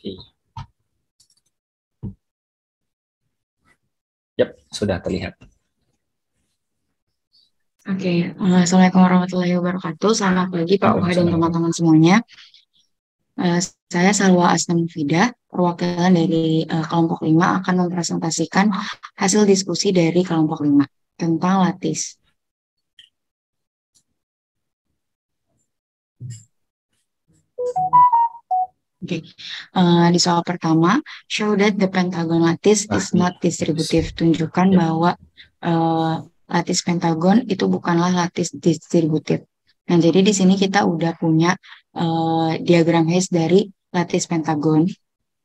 Oke. Yap, sudah terlihat. Oke, Assalamualaikum warahmatullahi wabarakatuh. Selamat pagi Pak Wah dan Waalaikumsalam. teman-teman semuanya. Saya Salwa Asnamufida, perwakilan dari kelompok 5 akan mempresentasikan hasil diskusi dari kelompok 5 tentang lattice. Oke, di soal pertama, show that the pentagon lattice is not distributive. Tunjukkan Yap. bahwa lattice pentagon itu bukanlah lattice distributif. Nah, jadi di sini kita udah punya diagram Hayes dari lattice pentagon.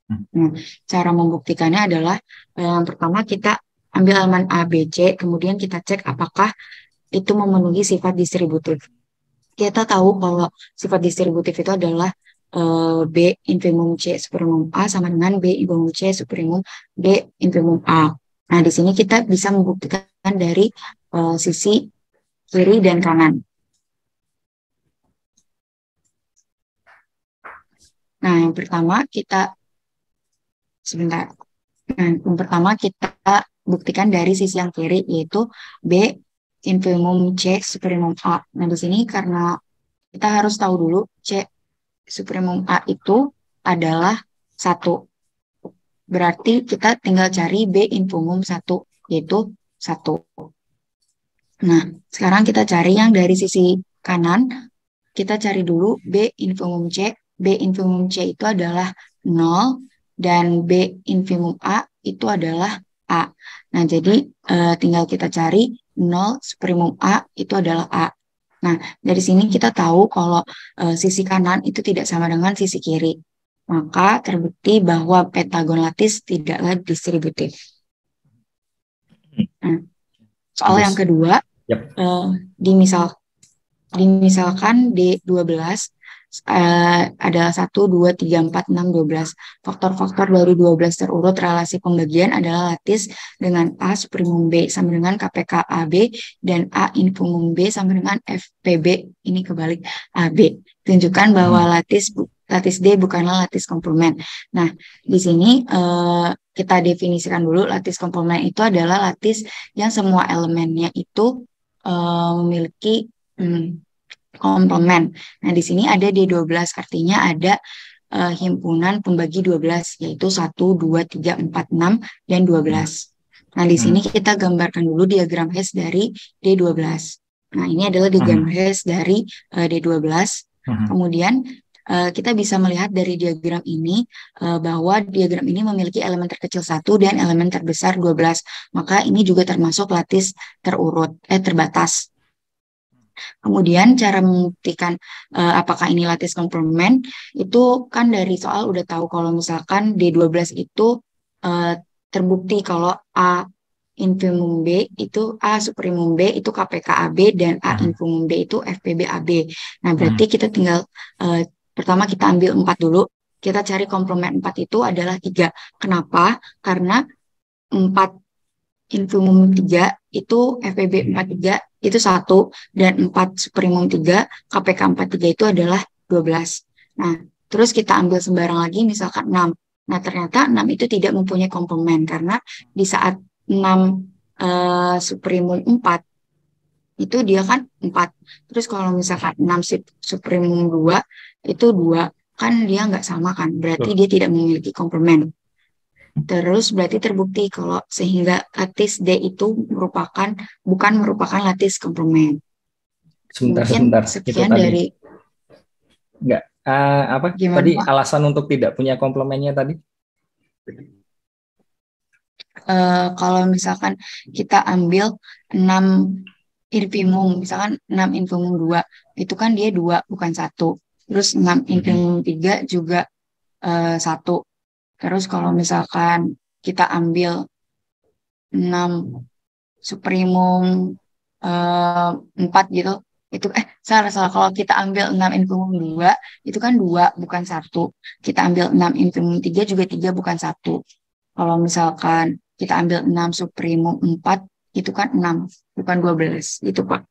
Nah, cara membuktikannya adalah yang pertama kita ambil elemen A, B, C, kemudian kita cek apakah itu memenuhi sifat distributif. Kita tahu kalau sifat distributif itu adalah B infimum C superimum A sama dengan B infimum C superimum B infimum A. Nah, di sini kita bisa membuktikan dari sisi kiri dan kanan. Nah, yang pertama kita sebentar. Nah, yang pertama kita buktikan dari sisi yang kiri yaitu B infimum C superimum A. Nah, di sini karena kita harus tahu dulu C superimum A itu adalah satu. Berarti kita tinggal cari B infimum satu, yaitu satu. Nah, sekarang kita cari yang dari sisi kanan. Kita cari dulu B infimum C. B infimum C itu adalah nol dan B infimum A itu adalah A. Nah, jadi tinggal kita cari nol superimum A itu adalah A. Nah, dari sini kita tahu kalau sisi kanan itu tidak sama dengan sisi kiri. Maka terbukti bahwa pentagon lattice tidaklah distributif. Nah, soal yang Bagus. kedua, Yap. eh, dimisal, dimisalkan D12 adalah 1, 2, 3, 4, 6, 12. Faktor-faktor dari 12 terurut relasi pembagian adalah lattice dengan A superimum B sama dengan KPK AB dan A infimum B sama dengan FPB. Ini kebalik AB. Tunjukkan bahwa lattice D bukanlah lattice komplement. Nah, di sini kita definisikan dulu lattice komplement itu adalah lattice yang semua elemennya itu memiliki komplement. Nah, di sini ada D12, artinya ada himpunan pembagi 12, yaitu 1, 2, 3, 4, 6, dan 12. Nah, di sini kita gambarkan dulu diagram Hess dari D12. Nah, ini adalah diagram Hess dari D12. Kemudian, kita bisa melihat dari diagram ini bahwa diagram ini memiliki elemen terkecil 1 dan elemen terbesar 12. Maka ini juga termasuk lattice terbatas. Kemudian cara membuktikan apakah ini lattice komplement itu kan dari soal udah tahu kalau misalkan D12 itu uh, terbukti kalau A infimum B itu A superimum B itu KPKAB dan A infimum B itu FPBAB. Nah, berarti kita tinggal pertama kita ambil 4 dulu. Kita cari komplement 4 itu adalah 3. Kenapa? Karena 4 infimum 3 itu FPB 43 itu 1 dan 4 superimum 3 KPK 43 itu adalah 12. Nah, terus kita ambil sembarang lagi misalkan 6. Nah, ternyata 6 itu tidak mempunyai komplement karena di saat 6 superimum 4 itu dia kan 4. Terus kalau misalkan 6 superimum 2 itu 2 kan dia nggak sama kan. Berarti dia tidak memiliki komplement. Terus berarti terbukti kalau sehingga lattice D itu bukan merupakan lattice komplement. Sebentar, Mungkin sebentar. Itu sekian tadi dari enggak apa gimana tadi Pak? alasan untuk tidak punya komplemennya tadi? Kalau misalkan kita ambil 6 infimum, misalkan 6 infimum 2, itu kan dia 2 bukan satu. Terus 6 infimum 3 juga 1. Terus kalau misalkan kita ambil 6 superimum 4 gitu itu salah salah kalau kita ambil 6 infimum 2 itu kan 2 bukan satu, kita ambil 6 infimum 3 juga 3 bukan satu. Kalau misalkan kita ambil 6 superimum 4 itu kan 6 bukan 12 itu Pak.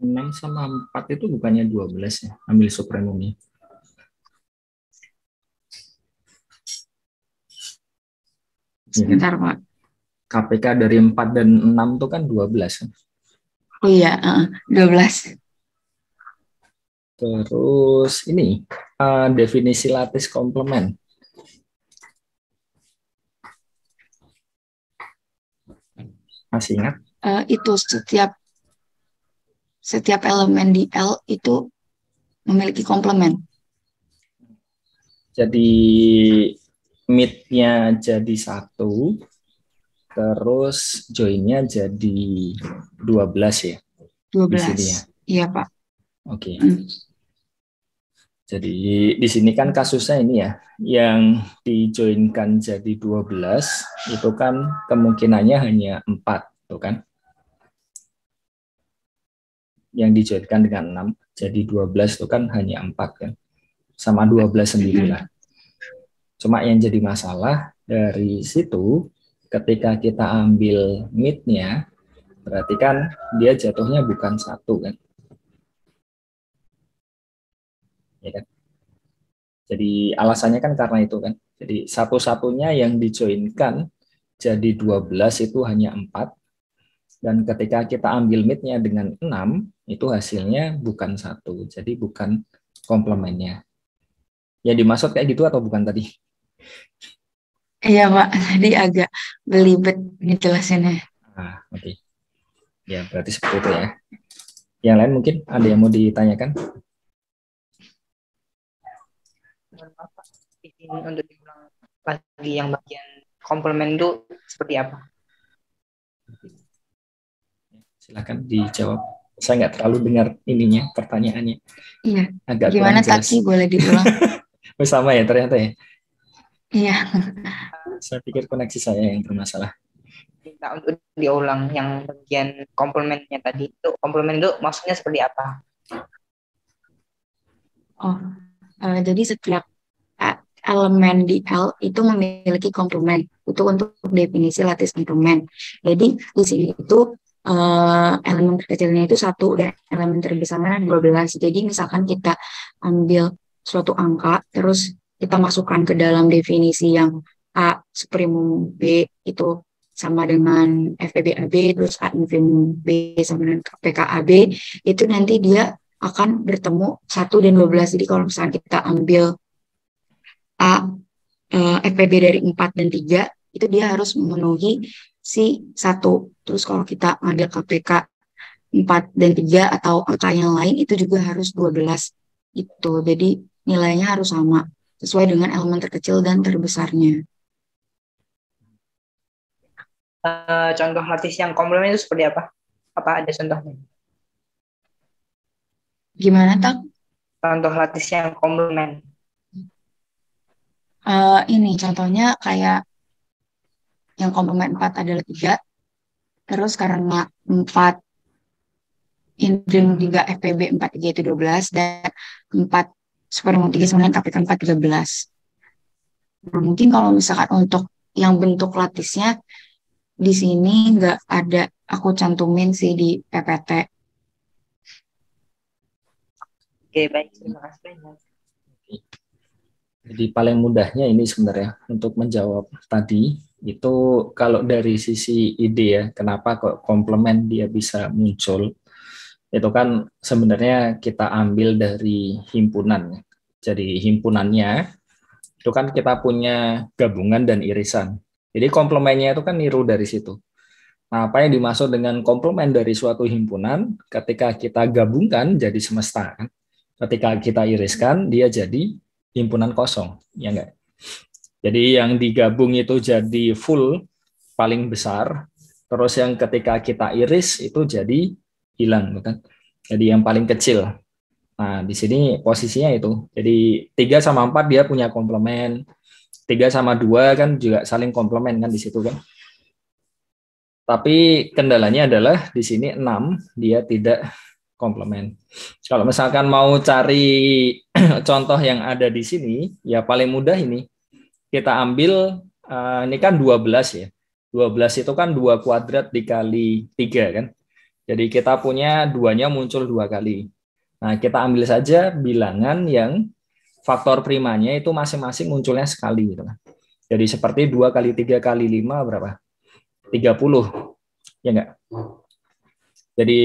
6 sama 4 itu bukannya 12 ya, ambil supremumnya. Ya kan? Sebentar, Pak. KPK dari 4 dan 6 itu kan 12 kan? Oh iya, 12. Terus ini definisi lattice komplement. Masih ingat? Itu setiap elemen di L itu memiliki komplement. Jadi mid-nya jadi 1, terus join-nya jadi 12 ya di 12. sini ya. Iya, Pak. Oke. Hmm. Jadi di sini kan kasusnya ini ya, yang dijoinkan jadi 12 itu kan kemungkinannya hanya 4, tuh kan? Yang dijoinkan dengan 6 jadi 12 itu kan hanya 4 kan? Sama 12 sendirilah. Cuma yang jadi masalah dari situ ketika kita ambil mid-nya, berarti kan dia jatuhnya bukan 1 kan? Ya kan? Jadi alasannya kan karena itu kan. Jadi satu-satunya yang dijoinkan jadi 12 itu hanya 4. Dan ketika kita ambil mid-nya dengan 6, itu hasilnya bukan 1. Jadi bukan komplemennya. Ya dimaksud kayak gitu atau bukan tadi? Iya, Pak. Tadi agak belibet dijelasinnya. Oke. Ya berarti seperti itu ya. Yang lain mungkin ada yang mau ditanyakan? Di sini untuk diulang lagi yang bagian komplement itu seperti apa? Silakan dijawab. Saya nggak terlalu dengar ininya, pertanyaannya. Iya. Agak Gimana kurang jelas. Taki? Boleh diulang? Sama ya ternyata ya. Iya. Saya pikir koneksi saya yang bermasalah. Minta untuk diulang yang bagian komplementnya tadi. Itu komplement itu maksudnya seperti apa? Oh, jadi setiap elemen di L itu memiliki komplement. Itu untuk definisi lattice komplement. Jadi di sini itu elemen terkecilnya itu 1 dan elemen terbesarnya 12. Jadi misalkan kita ambil suatu angka, terus kita masukkan ke dalam definisi yang A suprimum B itu sama dengan FPBAB, terus A infimum B sama dengan PKAB, itu nanti dia akan bertemu 1 dan 12. Jadi kalau misalnya kita ambil A, FPB dari 4 dan 3, itu dia harus memenuhi si 1. Terus kalau kita ambil KPK 4 dan 3 atau angka yang lain, itu juga harus 12. Itu. Jadi nilainya harus sama, sesuai dengan elemen terkecil dan terbesarnya. Contoh lattice yang komplement itu seperti apa? Apa ada contohnya? Gimana, Tak? Contoh lattice yang komplement. Ini contohnya kayak yang komplement 4 adalah 3. Terus karena 4 indring 3 FPB 43 itu 12 dan 4 supermum 3 sama dengan KPK 4 13. Nah, mungkin kalau misalkan untuk yang bentuk lattisnya di sini nggak ada aku cantumin sih di PPT. Oke, baik. Terima kasih banyak. Jadi paling mudahnya ini sebenarnya untuk menjawab tadi itu kalau dari sisi ide ya, kenapa kok komplement dia bisa muncul, itu kan sebenarnya kita ambil dari himpunan. Jadi himpunannya itu kan kita punya gabungan dan irisan. Jadi komplemennya itu kan niru dari situ. Nah, apa yang dimaksud dengan komplement dari suatu himpunan ketika kita gabungkan jadi semesta kan? Ketika kita iriskan dia jadi himpunan kosong, ya enggak? Jadi yang digabung itu jadi full paling besar, terus yang ketika kita iris itu jadi hilang, kan? Jadi yang paling kecil. Nah, di sini posisinya itu. Jadi 3 sama 4 dia punya komplement. 3 sama 2 kan juga saling komplement kan di situ kan. Tapi kendalanya adalah di sini 6 dia tidak komplement. Kalau misalkan mau cari contoh yang ada di sini, ya paling mudah ini. Kita ambil ini kan 12 ya. 12 itu kan 2 kuadrat dikali 3 kan. Jadi kita punya duanya muncul 2 kali. Nah, kita ambil saja bilangan yang faktor primanya itu masing-masing munculnya sekali gitu kan. Jadi seperti 2 kali 3 kali 5 berapa? 30. Ya enggak? Jadi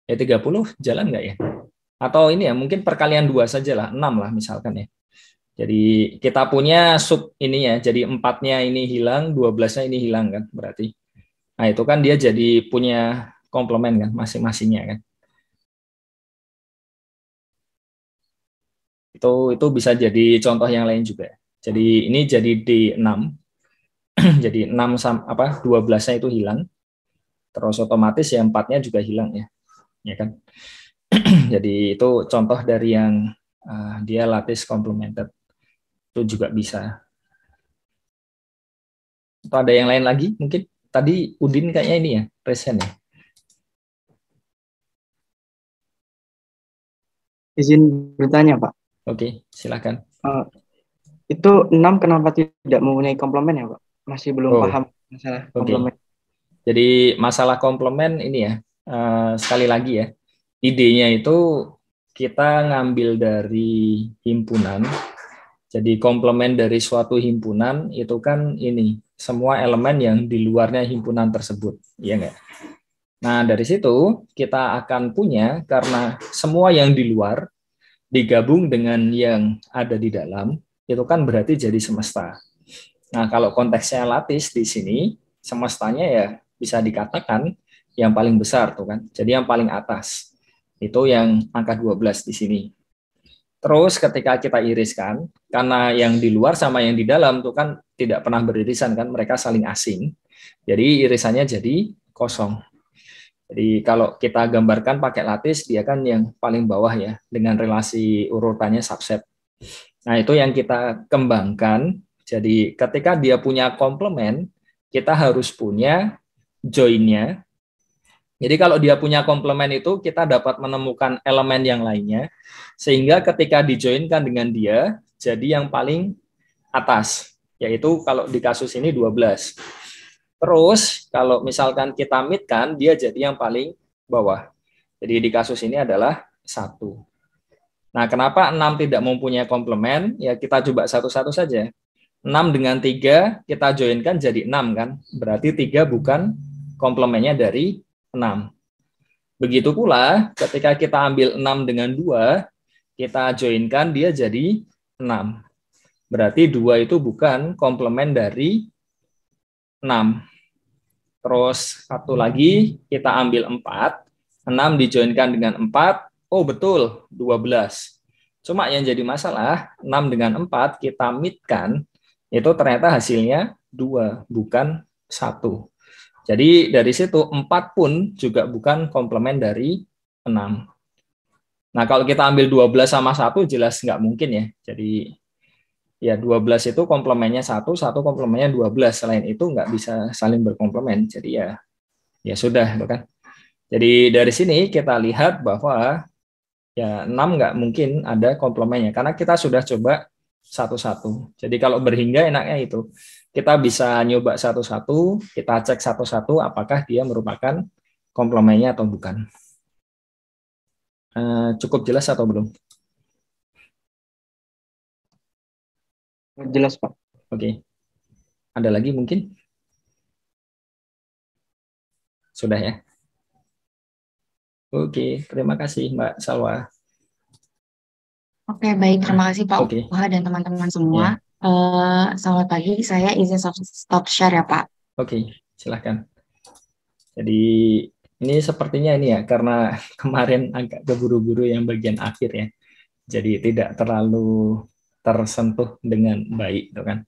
ya 30 jalan enggak ya? Atau ini ya, mungkin perkalian 2 saja lah, 6 lah misalkan ya. Jadi kita punya sub ini ya, jadi 4-nya ini hilang, 12-nya ini hilang kan berarti. Nah itu kan dia jadi punya komplement kan, masing-masingnya kan. Itu bisa jadi contoh yang lain juga. Jadi ini jadi D6, jadi 6 apa 12-nya itu hilang, terus otomatis ya 4-nya juga hilang ya kan. Jadi itu contoh dari yang dia lattice complemented. Itu juga bisa. Atau ada yang lain lagi? Mungkin tadi Udin kayaknya ini ya, present ya. Izin bertanya, Pak. Oke, silakan. Itu 6 kenapa tidak mempunyai komplement ya, Pak? Masih belum paham masalah komplement. Jadi masalah komplement ini ya, sekali lagi ya, idenya itu kita ngambil dari himpunan. Jadi komplement dari suatu himpunan itu kan ini, semua elemen yang di luarnya himpunan tersebut, ya enggak? Nah, dari situ kita akan punya, karena semua yang di luar digabung dengan yang ada di dalam, itu kan berarti jadi semesta. Nah, kalau konteksnya lattice di sini, semestanya ya bisa dikatakan yang paling besar tuh kan. Jadi yang paling atas. Itu yang angka 12 di sini. Terus ketika kita iriskan, karena yang di luar sama yang di dalam tuh kan tidak pernah beririsan kan, mereka saling asing. Jadi irisannya jadi kosong. Jadi kalau kita gambarkan pakai lattice, dia kan yang paling bawah ya, dengan relasi urutannya subset. Nah itu yang kita kembangkan. Jadi ketika dia punya komplement, kita harus punya join-nya. Jadi kalau dia punya komplement itu, kita dapat menemukan elemen yang lainnya, sehingga ketika dijoinkan dengan dia, jadi yang paling atas, yaitu kalau di kasus ini 12. Terus kalau misalkan kita meet-kan, dia jadi yang paling bawah. Jadi di kasus ini adalah 1. Nah, kenapa 6 tidak mempunyai komplement? Ya kita coba satu-satu saja. 6 dengan 3 kita joinkan jadi 6 kan? Berarti 3 bukan komplemennya dari 6. Begitu pula ketika kita ambil 6 dengan 2, kita joinkan dia jadi 6. Berarti 2 itu bukan komplement dari 6. Terus satu lagi kita ambil 4, 6 dijoinkan dengan 4, oh betul 12. Cuma yang jadi masalah 6 dengan 4 kita meet-kan, itu ternyata hasilnya 2, bukan 1. Jadi dari situ 4 pun juga bukan komplement dari 6. Nah kalau kita ambil 12 sama 1 jelas nggak mungkin ya. Jadi ya 12 itu komplemennya 1, 1 komplemennya 12. Selain itu nggak bisa saling berkomplement. Jadi ya sudah kan. Jadi dari sini kita lihat bahwa ya 6 nggak mungkin ada komplemennya. Karena kita sudah coba satu-satu. Jadi kalau berhingga enaknya itu. Kita bisa nyoba satu-satu, kita cek satu-satu apakah dia merupakan komplemennya atau bukan. Cukup jelas atau belum? Jelas, Pak. Oke. Ada lagi mungkin? Sudah ya? Oke, terima kasih Mbak Salwa. Oke, baik. Terima kasih Pak Oke. Uha dan teman-teman semua. Selamat pagi, saya izin stop share ya Pak. Oke, silahkan. Jadi ini sepertinya ini ya, karena kemarin agak keburu-buru yang bagian akhir ya. Jadi tidak terlalu tersentuh dengan baik, itu kan.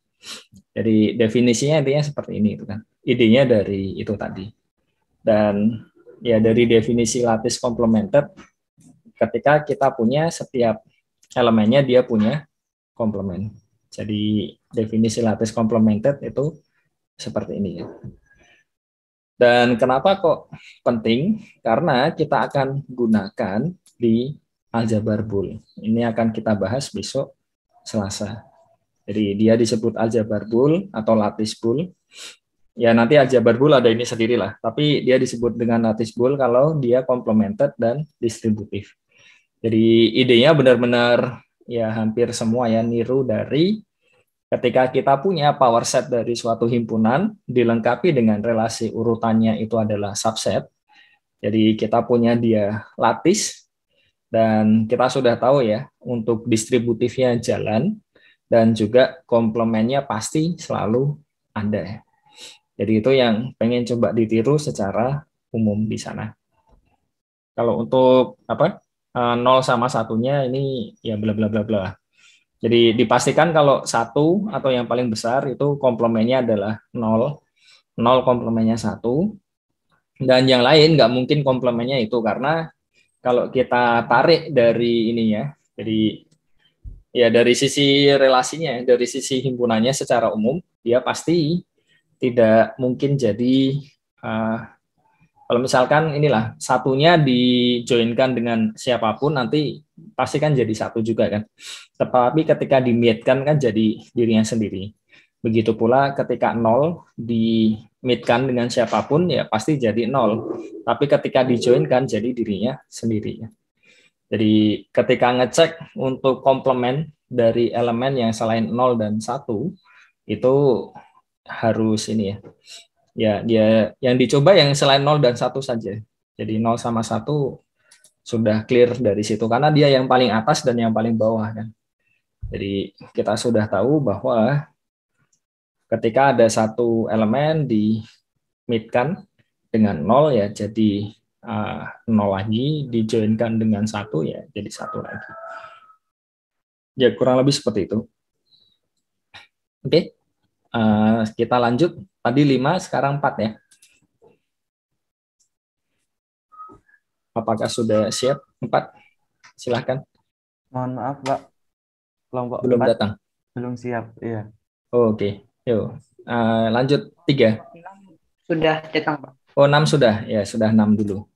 Jadi definisinya intinya seperti ini, itu kan. Idenya dari itu tadi. Dan ya dari definisi lattice complemented, ketika kita punya setiap elemennya dia punya komplement. Jadi definisi lattice complemented itu seperti ini ya. Dan kenapa kok penting? Karena kita akan gunakan di aljabar Boole. Ini akan kita bahas besok Selasa. Jadi dia disebut aljabar Boole atau lattice Boole. Ya nanti aljabar Boole ada ini sendirilah, tapi dia disebut dengan lattice Boole kalau dia complemented dan distributif. Jadi idenya benar-benar ya hampir semua ya niru dari Ketika kita punya power set dari suatu himpunan, dilengkapi dengan relasi urutannya itu adalah subset, jadi kita punya dia lattice, dan kita sudah tahu ya, untuk distributifnya jalan, dan juga komplemennya pasti selalu ada. Jadi itu yang pengen coba ditiru secara umum di sana. Kalau untuk 0 sama satunya ini ya bla bla bla bla. Jadi dipastikan kalau satu atau yang paling besar itu komplemennya adalah 0, 0 komplemennya 1, dan yang lain nggak mungkin komplemennya itu, karena kalau kita tarik dari ini ya, jadi ya dari sisi relasinya, dari sisi himpunannya secara umum, dia pasti tidak mungkin jadi kalau misalkan inilah satunya dijoinkan dengan siapapun nanti pasti kan jadi satu juga kan. Tetapi ketika di-meet-kan kan jadi dirinya sendiri. Begitu pula ketika 0 di-meet-kan dengan siapapun ya pasti jadi 0. Tapi ketika di-join-kan jadi dirinya sendiri. Jadi ketika ngecek untuk komplement dari elemen yang selain 0 dan 1 itu harus ini ya. Ya, dia yang dicoba yang selain 0 dan 1 saja. Jadi 0 sama 1 sudah clear dari situ karena dia yang paling atas dan yang paling bawah kan. Jadi kita sudah tahu bahwa ketika ada satu elemen di meet-kan dengan 0 ya jadi 0 lagi, dijoinkan dengan 1 ya jadi 1 lagi. Ya kurang lebih seperti itu. Oke. Kita lanjut. Tadi 5, sekarang 4 ya. Apakah sudah siap? 4. Silahkan. Mohon maaf, Pak. Kelompok Belum 4 datang. belum siap. Iya. Oke. Yuk. Lanjut 3. Sudah datang, Pak. Oh, 6 sudah. Ya, sudah 6 dulu.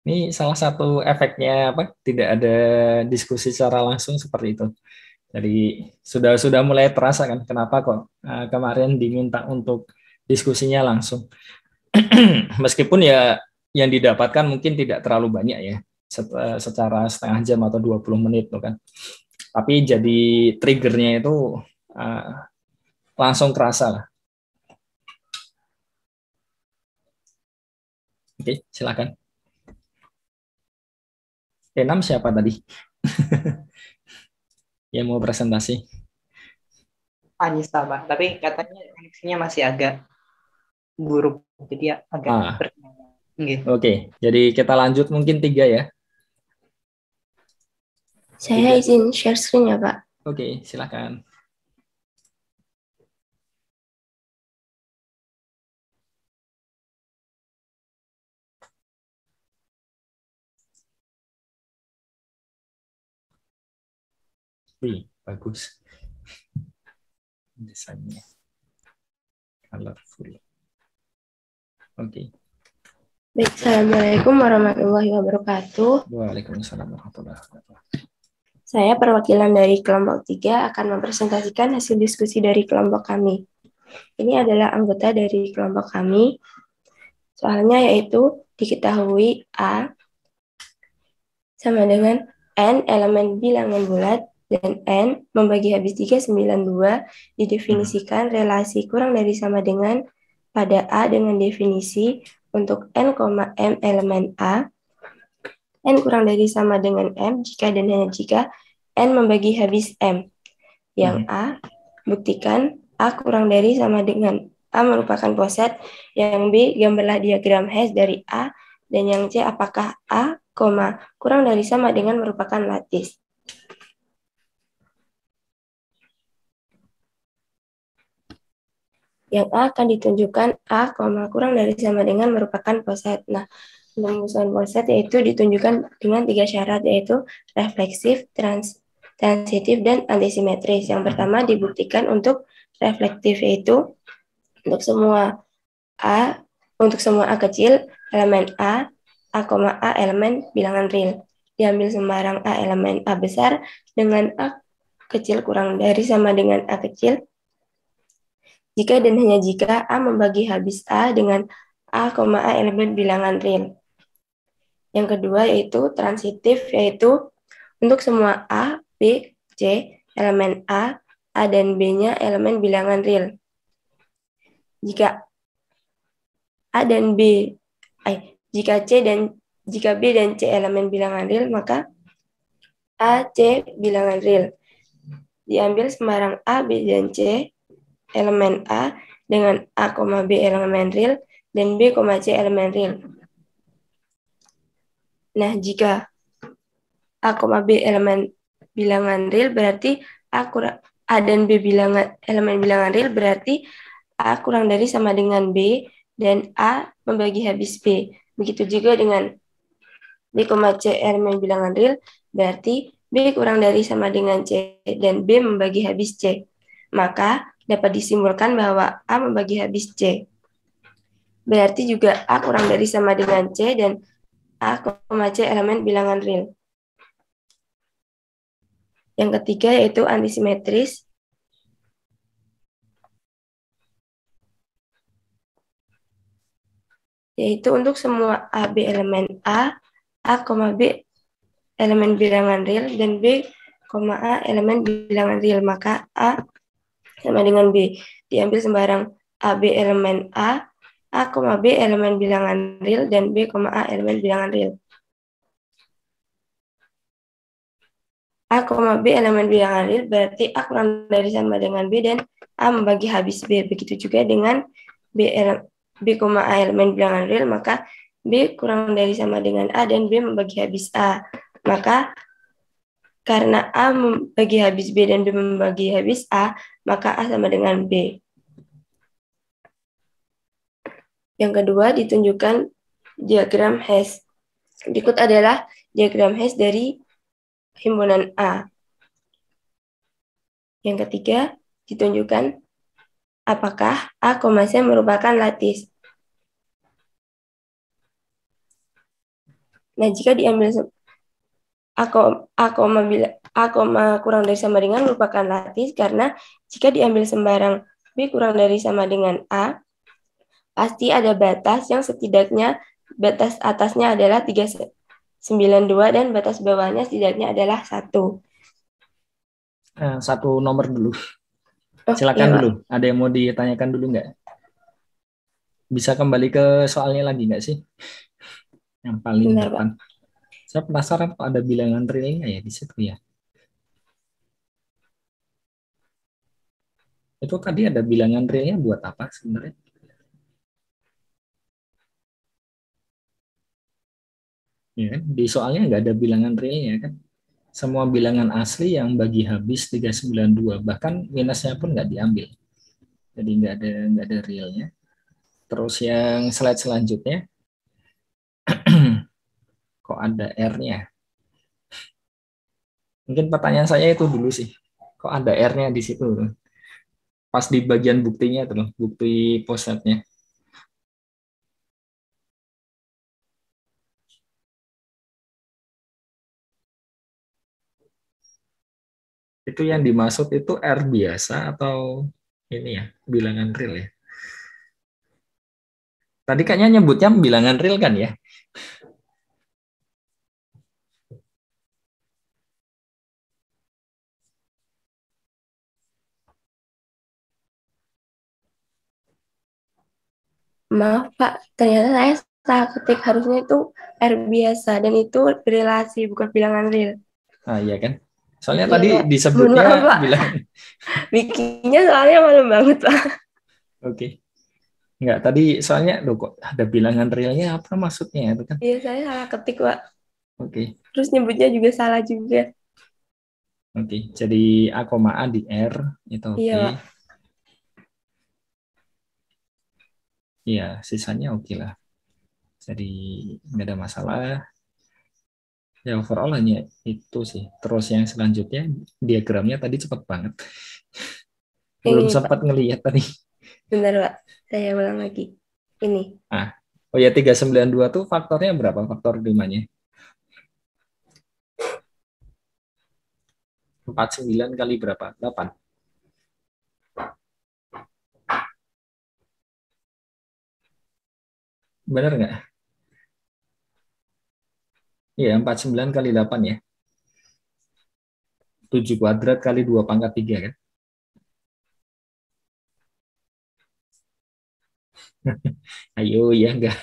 Ini salah satu efeknya apa? Tidak ada diskusi secara langsung seperti itu. Jadi sudah mulai terasa kan kenapa kok kemarin diminta untuk diskusinya langsung. Meskipun ya yang didapatkan mungkin tidak terlalu banyak ya, secara setengah jam atau 20 menit tuh kan. Tapi jadi triggernya itu langsung kerasa lah. Oke, silakan. 6 siapa tadi? Yang mau presentasi? Anissa, Pak. Tapi katanya koneksinya masih agak buruk. Jadi agak gitu. Oke, jadi kita lanjut mungkin 3 ya. Saya izin share screen ya, Pak. Oke, silakan. Wih, bagus. Desainnya. Colorful. Oke. Baik, Assalamualaikum warahmatullahi wabarakatuh. Waalaikumsalam warahmatullahi wabarakatuh. Saya perwakilan dari kelompok 3 akan mempresentasikan hasil diskusi dari kelompok kami. Ini adalah anggota dari kelompok kami. Soalnya yaitu diketahui A sama dengan N elemen bilangan bulat dan N membagi habis 392 didefinisikan relasi kurang dari sama dengan pada A dengan definisi untuk N, M elemen A, N kurang dari sama dengan M jika dan hanya jika N membagi habis M. Yang A, buktikan A kurang dari sama dengan A merupakan poset, yang B, gambarlah diagram hash dari A, dan yang C, apakah A, kurang dari sama dengan merupakan lattice. Yang A akan ditunjukkan A, kurang dari sama dengan merupakan poset. Nah, penemuan poset yaitu ditunjukkan dengan 3 syarat, yaitu refleksif, transitif, dan antisimetris. Yang pertama dibuktikan untuk reflektif, yaitu untuk semua A kecil, elemen A elemen bilangan real. Diambil sembarang A elemen A besar dengan A kecil kurang dari sama dengan A kecil, jika dan hanya jika A membagi habis A dengan A, elemen bilangan real. Yang kedua yaitu transitif, yaitu untuk semua A, B, C, elemen A dan B-nya elemen bilangan real. Jika A dan B, jika B dan C elemen bilangan real, maka A, C bilangan real. Diambil sembarang A, B, dan C elemen A dengan A, B elemen real dan B, C elemen real. Nah, jika A, B elemen bilangan real berarti A dan B elemen bilangan real berarti A kurang dari sama dengan B dan A membagi habis B. Begitu juga dengan B, C elemen bilangan real berarti B kurang dari sama dengan C dan B membagi habis C. Maka dapat disimpulkan bahwa A membagi habis C. Berarti juga A kurang dari sama dengan C dan A, C elemen bilangan real. Yang ketiga yaitu antisimetris. Yaitu untuk semua AB elemen A, B elemen bilangan real, dan B, A elemen bilangan real. Maka A sama dengan B. Diambil sembarang AB elemen A, B elemen bilangan real, dan B, A elemen bilangan real. A, B elemen bilangan real berarti A kurang dari sama dengan B dan A membagi habis B. Begitu juga dengan B, A elemen bilangan real, maka B kurang dari sama dengan A dan B membagi habis A. Maka karena A membagi habis B dan B membagi habis A, maka A sama dengan B. Yang kedua ditunjukkan diagram hash. Berikut adalah diagram hash dari himpunan A. Yang ketiga, ditunjukkan apakah A, C merupakan lattice. Nah, jika diambil A, kurang dari sama dengan merupakan lattice karena jika diambil sembarang B kurang dari sama dengan A, pasti ada batas yang setidaknya batas atasnya adalah 392 dan batas bawahnya setidaknya adalah 1. Satu nomor dulu. Oh, Silakan iya, dulu. Ada yang mau ditanyakan dulu nggak? Bisa kembali ke soalnya lagi nggak sih? Yang paling Benar, depan. Saya penasaran kok ada bilangan realnya ya di situ ya. Itu tadi ada bilangan realnya buat apa sebenarnya? Ya kan? Di soalnya nggak ada bilangan realnya kan? Semua bilangan asli yang bagi habis 392, bahkan minusnya pun nggak diambil. Jadi nggak ada realnya. Terus yang slide selanjutnya, kok ada R-nya? Mungkin pertanyaan saya itu dulu sih. Kok ada R-nya di situ? Pas di bagian buktinya tuh, bukti posetnya. Itu yang dimaksud itu R biasa atau ini ya, bilangan real ya? Tadi kayaknya nyebutnya bilangan real kan ya? Maaf Pak, ternyata saya salah ketik, harusnya itu R biasa dan itu relasi bukan bilangan real. Ah iya kan? Soalnya Iya tadi Pak, mohon disebutnya maaf Pak, bilang bikinnya soalnya malam banget Pak. oke. Enggak, tadi soalnya loh kok ada bilangan realnya apa maksudnya itu kan? Iya, saya salah ketik Pak. Oke. Terus nyebutnya juga salah juga. Oke. Jadi A, A di R itu Iya oke. Pak. Iya, sisanya oke lah. Jadi nggak ada masalah. Ya overall hanya itu sih. Terus yang selanjutnya diagramnya tadi cepet banget. Yang Belum ini Pak, sempat ngelihat tadi. benar Pak. Saya ulang lagi. Ini. Ah, oh ya 392 tuh faktornya berapa? Faktor 5-nya? 49 kali berapa? 8. Benar nggak? Iya, 49 kali 8 ya. 7 kuadrat kali 2 pangkat 3 kan. Ayo, ya enggak.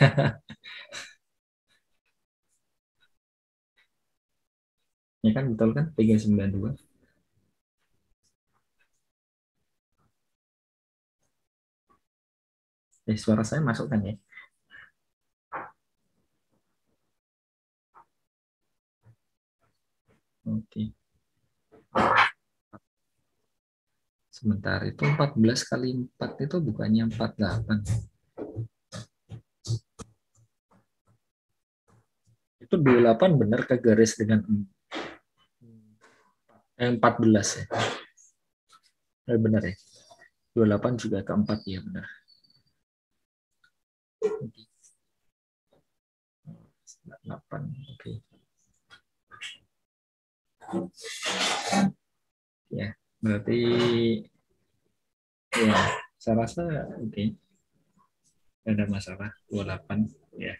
Ya kan, betul kan? 392. Suara saya masuk kan ya? Oke. Sebentar, itu 14 kali 4 itu bukannya 48. Itu 28 benar ke garis dengan 14 ya. Benar ya. 28 juga ke 4 ya, benar. Oke. 8, oke. Ya, berarti ya, saya rasa oke. Tidak ada masalah 28 ya.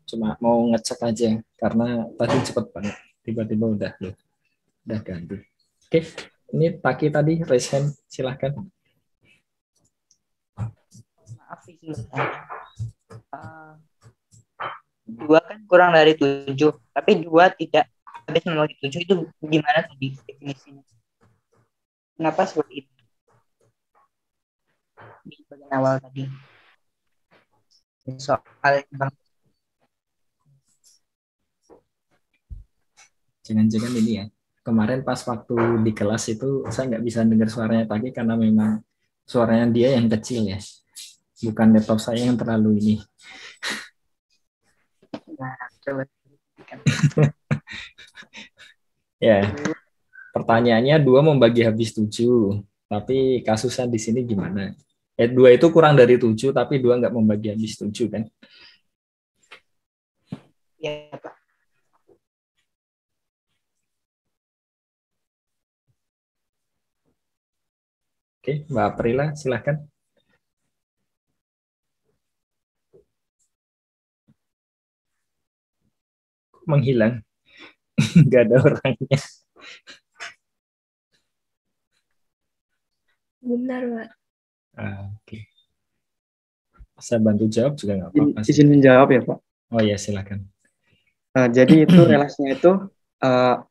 Cuma mau ngecek aja karena tadi cepet banget. Tiba-tiba udah ganti. Oke, ini Taki tadi raise hand, silahkan. Maaf sih sebentar. 2 kan kurang dari 7, tapi 2 tidak habis membagi 7 itu gimana tadi definisinya? Kenapa seperti itu? Di bagian awal tadi. Soal Bang. Jangan-jangan ini ya. Kemarin pas waktu di kelas itu saya nggak bisa dengar suaranya Taki karena memang suaranya dia yang kecil ya. Bukan laptop saya yang terlalu ini. Nah, coba. Ya, pertanyaannya 2 membagi habis 7. Tapi kasusnya di sini gimana? 2 itu kurang dari 7, tapi 2 nggak membagi habis 7 kan? Ya, Pak. Oke, Mbak Prila, silahkan. Menghilang. Nggak ada orangnya. Benar, Pak. Oke. Saya bantu jawab juga nggak apa-apa sih. Izin menjawab ya, Pak. Oh ya, silakan. Jadi itu relasinya itu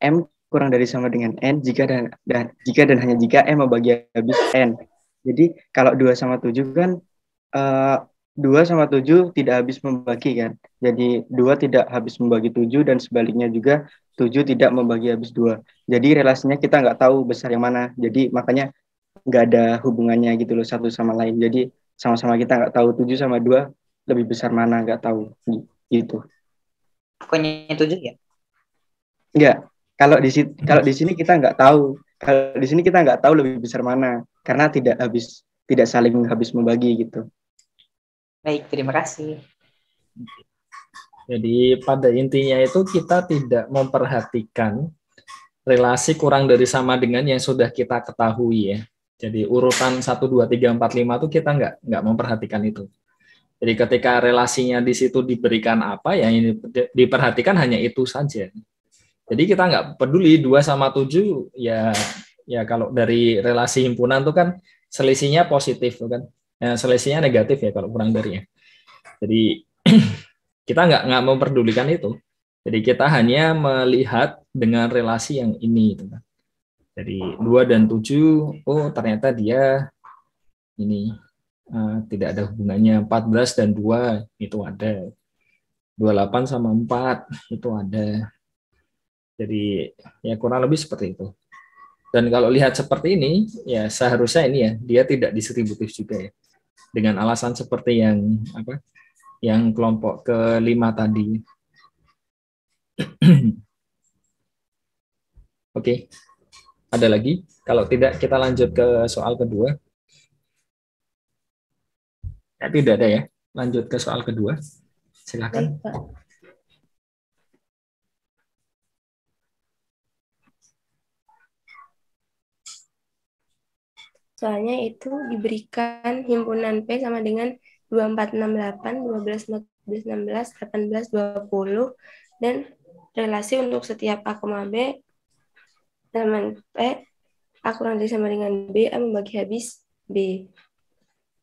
M kurang dari sama dengan N jika dan hanya jika M membagi habis N. Jadi kalau 2 sama 7 kan 2 sama 7 tidak habis membagi kan. Jadi 2 tidak habis membagi 7 dan sebaliknya juga 7 tidak membagi habis 2. Jadi relasinya kita nggak tahu besar yang mana. Jadi makanya nggak ada hubungannya gitu loh satu sama lain. Jadi sama-sama kita nggak tahu 7 sama 2 lebih besar mana, nggak tahu gitu. Pokoknya 7 ya? Enggak. Kalau di sini kita nggak tahu. Kalau di sini kita nggak tahu lebih besar mana karena tidak saling habis membagi gitu. Baik, terima kasih. Jadi pada intinya itu kita tidak memperhatikan relasi kurang dari sama dengan yang sudah kita ketahui ya. Jadi urutan 1, 2, 3, 4, 5 itu kita nggak memperhatikan itu. Jadi ketika relasinya di situ diberikan apa, yang ini diperhatikan hanya itu saja. Jadi kita nggak peduli 2 sama 7, ya kalau dari relasi himpunan itu kan selisihnya positif kan. Ya, selisihnya negatif ya kalau kurang dari ya. Jadi kita nggak memperdulikan itu. Jadi kita hanya melihat dengan relasi yang ini. Jadi 2 dan 7, oh ternyata dia ini tidak ada hubungannya. 14 dan 2 itu ada. 28 sama 4 itu ada. Jadi ya kurang lebih seperti itu. Dan kalau lihat seperti ini, ya seharusnya ini ya, dia tidak distributif juga ya. Dengan alasan seperti yang kelompok kelima tadi. Oke, ada lagi? Kalau tidak, kita lanjut ke soal kedua. Ya, tidak ada ya. Lanjut ke soal kedua. Silakan. Baik, Pak. Soalnya itu diberikan himpunan P sama dengan 2468, 12, 14, 16, 18, 20, dan relasi untuk setiap A, B, elemen P, A kurang dari sama dengan B, A membagi habis B.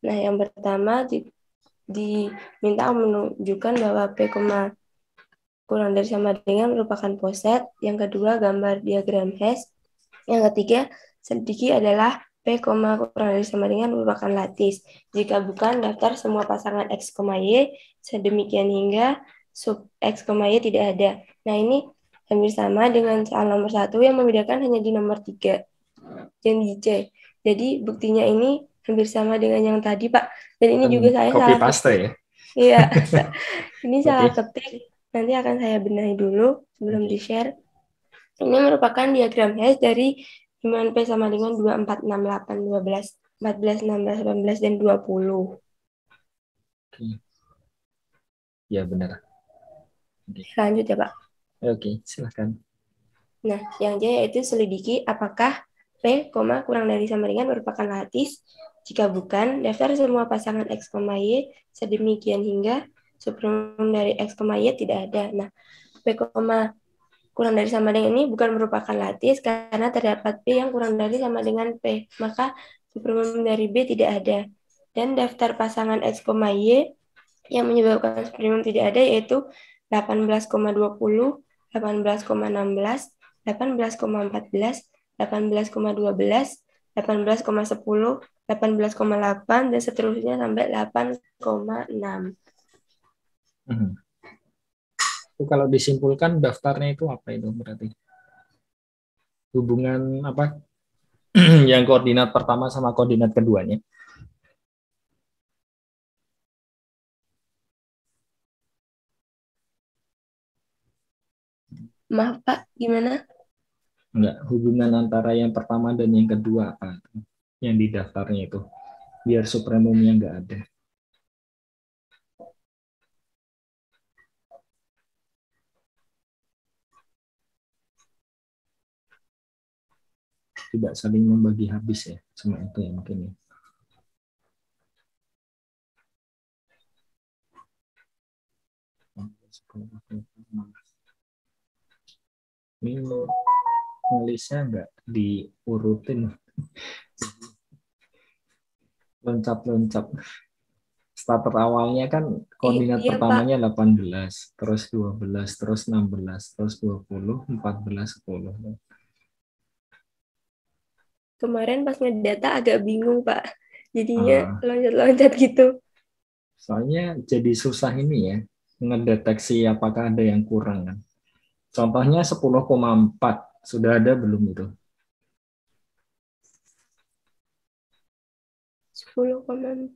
Nah, yang pertama diminta menunjukkan bahwa P, kurang dari sama dengan merupakan poset. Yang kedua, gambar diagram hash. Yang ketiga, selidiki adalah P, kurang dari sama dengan merupakan lattice. Jika bukan, daftar semua pasangan X, Y, sedemikian hingga sub X, Y tidak ada. Nah, ini hampir sama dengan soal nomor 1 yang membedakan hanya di nomor 3 yang di C. Jadi buktinya ini hampir sama dengan yang tadi, Pak. Dan ini juga saya copy salah paste ketik. ya. Iya, ini salah Oke. ketik. Nanti akan saya benahi dulu sebelum Oke. di-share. Ini merupakan diagram hash dari himpunan P sama dengan 2, 4, 6, 8, 12, 14, 16, 18, dan 20. Oke. Ya, benar. Oke. Lanjut ya, Pak. Oke, silakan. Nah, yang J yaitu selidiki apakah P, kurang dari sama dengan merupakan lattice. Jika bukan, daftar semua pasangan X, Y sedemikian hingga supremum dari X, Y tidak ada. Nah, P, kurang dari sama dengan ini bukan merupakan lattice karena terdapat P yang kurang dari sama dengan P. Maka supremum dari B tidak ada. Dan daftar pasangan X, Y yang menyebabkan supremum tidak ada yaitu 18,20, 18,16, 18,14, 18,12, 18,10, 18,8, dan seterusnya sampai 8,6. Itu kalau disimpulkan daftarnya itu apa itu berarti? Hubungan apa? Yang koordinat pertama sama koordinat keduanya. Maaf Pak, gimana? Enggak, hubungan antara yang pertama dan yang kedua apa? Yang di daftarnya itu. Biar supremumnya enggak ada. Tidak saling membagi habis ya, cuma itu ya mungkin ya. Ini nulisnya nggak diurutin, loncat-loncat. Starter awalnya kan koordinat Iya, pertamanya 18, terus 12, terus 16, terus 20, 14, 10. Kemarin pas ngedata agak bingung Pak, jadinya loncat-loncat gitu. Soalnya jadi susah ini ya, ngedeteksi apakah ada yang kurang kan. Contohnya 10,4, sudah ada belum itu? 10,4.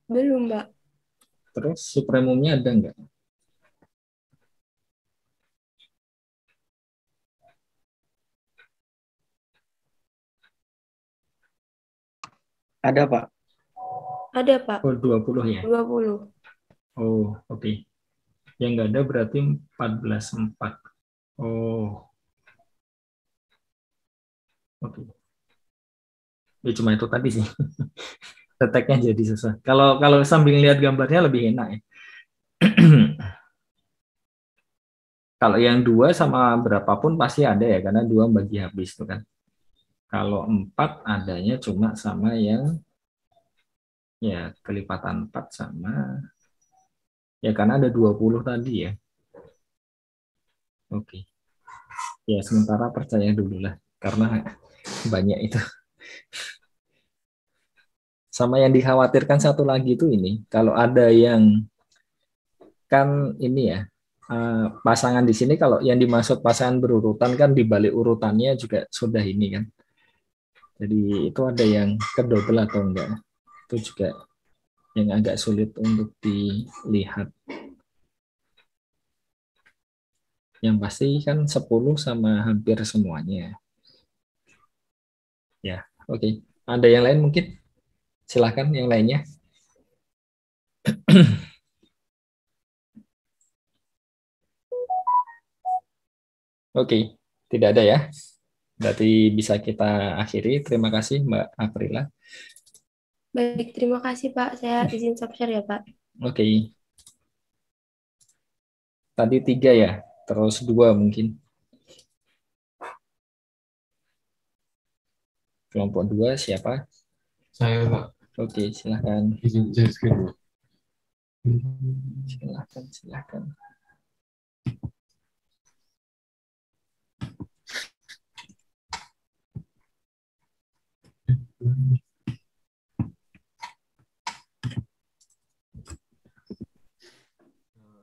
Belum, Mbak. Terus supremumnya ada nggak? Ada, Pak. Ada, Pak. Oh, 20 ya? 20. Oh, oke. Yang nggak ada berarti 14,4. Oh, oke. Ya cuma itu tadi sih. Deteknya jadi susah. Kalau sambil lihat gambarnya lebih enak ya. Kalau yang 2 sama berapapun pasti ada ya, karena 2 bagi habis itu kan. Kalau 4 adanya cuma sama yang ya kelipatan 4 sama ya karena ada 20 tadi ya. Oke. Ya sementara percaya dulu lah karena banyak itu. Sama yang dikhawatirkan satu lagi itu ini, kalau ada yang kan ini ya, pasangan di sini kalau yang dimaksud pasangan berurutan kan di balik urutannya juga sudah ini kan. Jadi itu ada yang kedouble atau enggak. Itu juga yang agak sulit untuk dilihat. Yang pasti kan 10 sama hampir semuanya. Ya, oke. Ada yang lain mungkin? Silakan yang lainnya. Oke, tidak ada ya. Berarti bisa kita akhiri. Terima kasih Mbak Aprila. Baik, terima kasih Pak. Saya izin stop share ya Pak. Oke. Tadi 3 ya, terus 2 mungkin. Kelompok 2 siapa? Saya, Pak. Oke, silahkan. Izin share screen, Pak. Silahkan.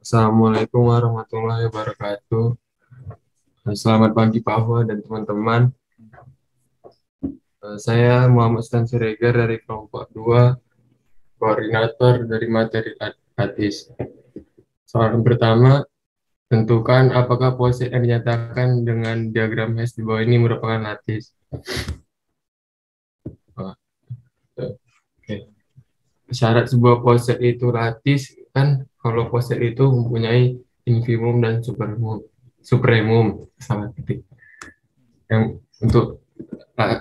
Assalamualaikum warahmatullahi wabarakatuh. Selamat pagi Pak Ahwa dan teman-teman. Saya Muhammad Stan Siregar dari kelompok 2, koordinator dari materi lattice. Soalan pertama, tentukan apakah poset yang dinyatakan dengan diagram hash di bawah ini merupakan lattice. Oke. Syarat sebuah poset itu lattice kan kalau poset itu mempunyai infimum dan supremum sama titik. Yang untuk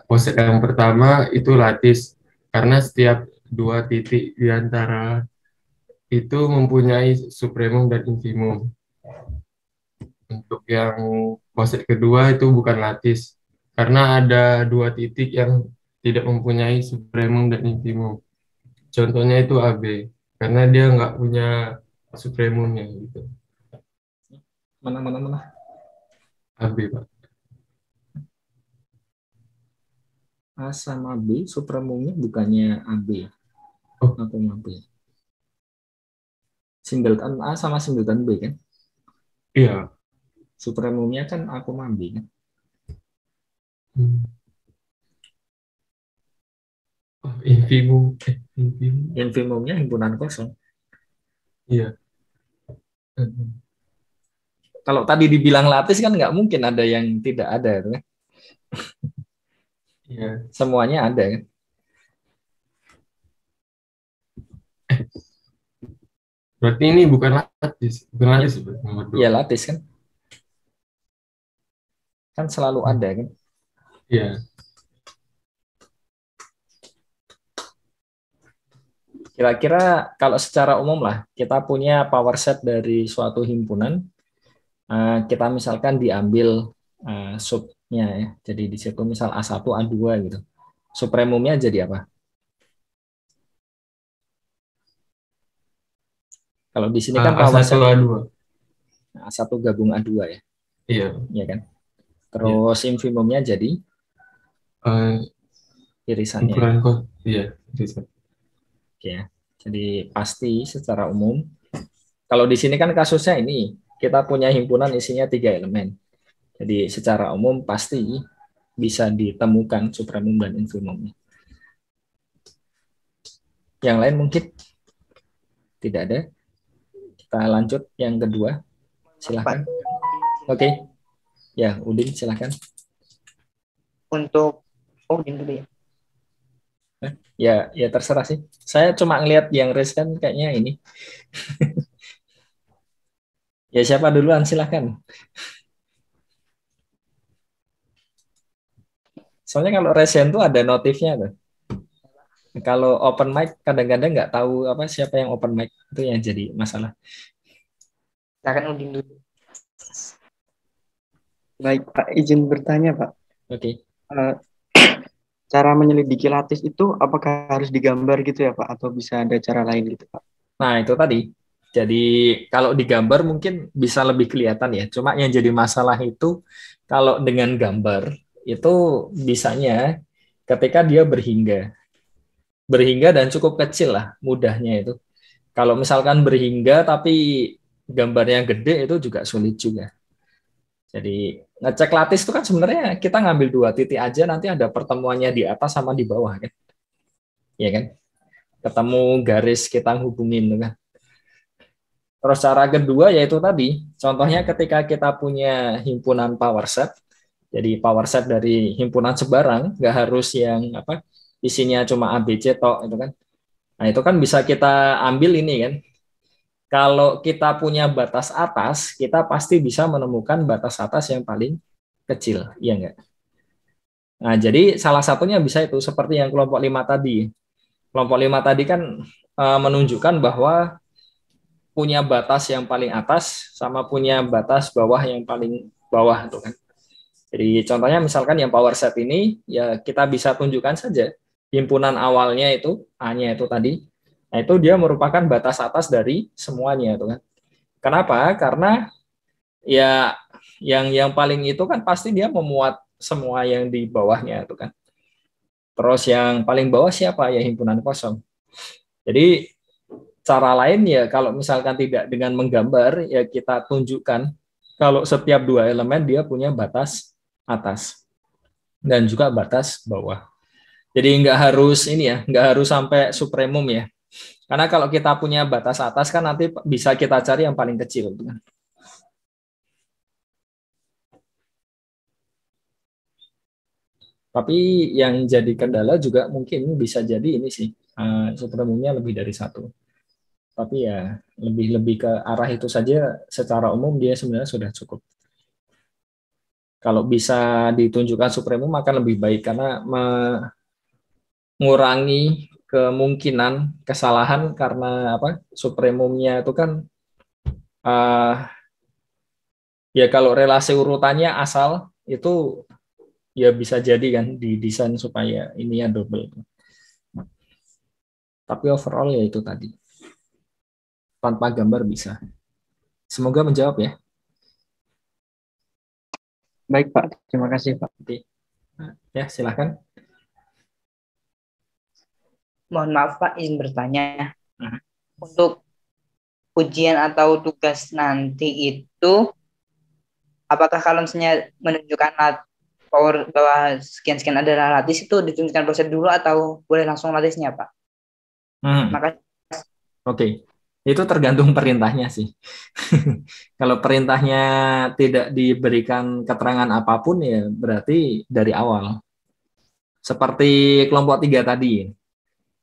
poset yang pertama itu lattice karena setiap 2 titik di antara itu mempunyai supremum dan infimum. Untuk yang poset kedua itu bukan lattice karena ada 2 titik yang tidak mempunyai supremum dan infimum. Contohnya itu AB karena dia nggak punya supremumnya gitu. Mana? AB, Pak. A sama B, supremumnya bukannya AB. Oh. Aku B. Singleton A sama singleton B kan? Iya. Supremumnya kan aku B kan? Oh, infimum. Infimumnya himpunan kosong. Iya. Kalau tadi dibilang lattice kan nggak mungkin ada yang tidak ada kan? Iya. Semuanya ada kan? Berarti ini bukan lattice nomor 2. Iya lattice kan? Kan selalu ada kan? Iya. Kira-kira kalau secara umum lah, kita punya power set dari suatu himpunan, kita misalkan diambil subnya ya. Jadi di situ misal A1, A2 gitu. Supremumnya jadi apa? Kalau di sini kan power set A1, A2. A1 gabung A2 ya. Iya. Iya kan? Terus infimumnya jadi irisannya. Iya, irisan. Oke ya. Jadi pasti secara umum. Kalau di sini kan kasusnya ini, kita punya himpunan isinya 3 elemen. Jadi secara umum pasti bisa ditemukan supremum dan infimumnya. Yang lain mungkin tidak ada. Kita lanjut yang kedua. Silakan. Oke. Ya, Udin silakan. Untuk Udin dulu ya. Ya terserah sih. Saya cuma ngelihat yang raise kan kayaknya ini. Ya siapa duluan silakan. Soalnya kalau raise hand tuh ada notifnya tuh. Kalau open mic kadang-kadang nggak tahu apa siapa yang open mic, itu yang jadi masalah. Silakan Udin dulu. Baik, Pak, izin bertanya, Pak. Oke. Cara menyelidiki lattice itu apakah harus digambar gitu ya, Pak? Atau bisa ada cara lain gitu, Pak? Nah, itu tadi. Jadi kalau digambar mungkin bisa lebih kelihatan ya. Cuma yang jadi masalah itu kalau dengan gambar itu bisanya ketika dia berhingga. Berhingga dan cukup kecil lah mudahnya itu. Kalau misalkan berhingga tapi gambarnya gede itu juga sulit juga. Jadi ngecek lattice itu kan sebenarnya kita ngambil 2 titik aja nanti ada pertemuannya di atas sama di bawah kan. Iya kan? Ketemu garis kita hubungin kan. Terus cara kedua yaitu tadi, contohnya ketika kita punya himpunan power set. Jadi power set dari himpunan sebarang, nggak harus yang apa isinya cuma ABC tok itu kan. Nah, itu kan bisa kita ambil ini kan. Kalau kita punya batas atas, kita pasti bisa menemukan batas atas yang paling kecil, iya enggak? Nah, jadi salah satunya bisa itu seperti yang kelompok 5 tadi. Kelompok 5 tadi kan menunjukkan bahwa punya batas yang paling atas sama punya batas bawah yang paling bawah tuh kan. Jadi contohnya misalkan yang power set ini ya kita bisa tunjukkan saja himpunan awalnya itu A-nya itu tadi. Nah, itu dia merupakan batas atas dari semuanya itu kan. Kenapa? Karena ya yang paling itu kan pasti dia memuat semua yang di bawahnya itu kan. Terus yang paling bawah siapa? Ya himpunan kosong. Jadi cara lain ya kalau misalkan tidak dengan menggambar ya kita tunjukkan kalau setiap dua elemen dia punya batas atas dan juga batas bawah. Jadi nggak harus ini ya, nggak harus sampai supremum ya. Karena kalau kita punya batas atas kan nanti bisa kita cari yang paling kecil. Tapi yang jadi kendala juga mungkin bisa jadi ini sih, supremumnya lebih dari satu. Tapi ya lebih ke arah itu saja secara umum dia sebenarnya sudah cukup. Kalau bisa ditunjukkan supremum akan lebih baik karena mengurangi kemungkinan kesalahan karena apa supremumnya itu kan ya kalau relasi urutannya asal itu ya bisa jadi kan didesain supaya ininya double. Tapi overall ya itu tadi tanpa gambar bisa. Semoga menjawab ya. Baik Pak, terima kasih Pak. Ya silahkan. Mohon maaf Pak, izin bertanya. Untuk ujian atau tugas nanti itu, apakah kalau misalnya menunjukkan power bahwa sekian-sekian adalah lattice itu ditunjukkan proses dulu atau boleh langsung lattice-nya Pak? Makasih. Oke. Itu tergantung perintahnya sih. Kalau perintahnya tidak diberikan keterangan apapun ya berarti dari awal. Seperti kelompok 3 tadi.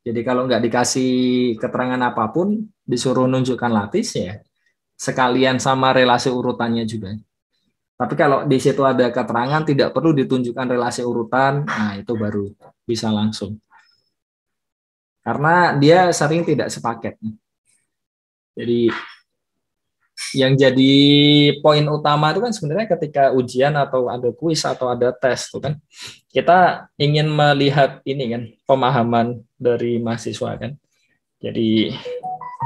Jadi kalau nggak dikasih keterangan apapun, disuruh nunjukkan lattice ya sekalian sama relasi urutannya juga. Tapi kalau di situ ada keterangan tidak perlu ditunjukkan relasi urutan, nah itu baru bisa langsung. Karena dia sering tidak sepaket. Jadi yang jadi poin utama itu kan sebenarnya ketika ujian atau ada kuis atau ada tes tuh kan kita ingin melihat ini kan pemahaman dari mahasiswa kan. Jadi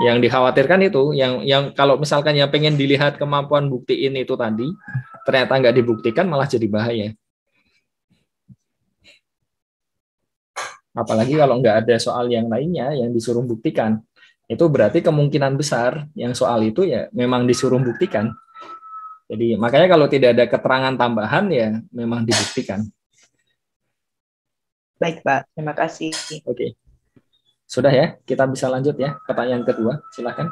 yang dikhawatirkan itu yang kalau misalkan yang pengen dilihat kemampuan buktiin itu tadi ternyata nggak dibuktikan malah jadi bahaya. Apalagi kalau nggak ada soal yang lainnya yang disuruh buktikan. Itu berarti kemungkinan besar yang soal itu ya memang disuruh buktikan. Jadi makanya kalau tidak ada keterangan tambahan ya memang dibuktikan. Baik Pak, terima kasih. Oke. Sudah ya, kita bisa lanjut ya. Pertanyaan kedua, silakan.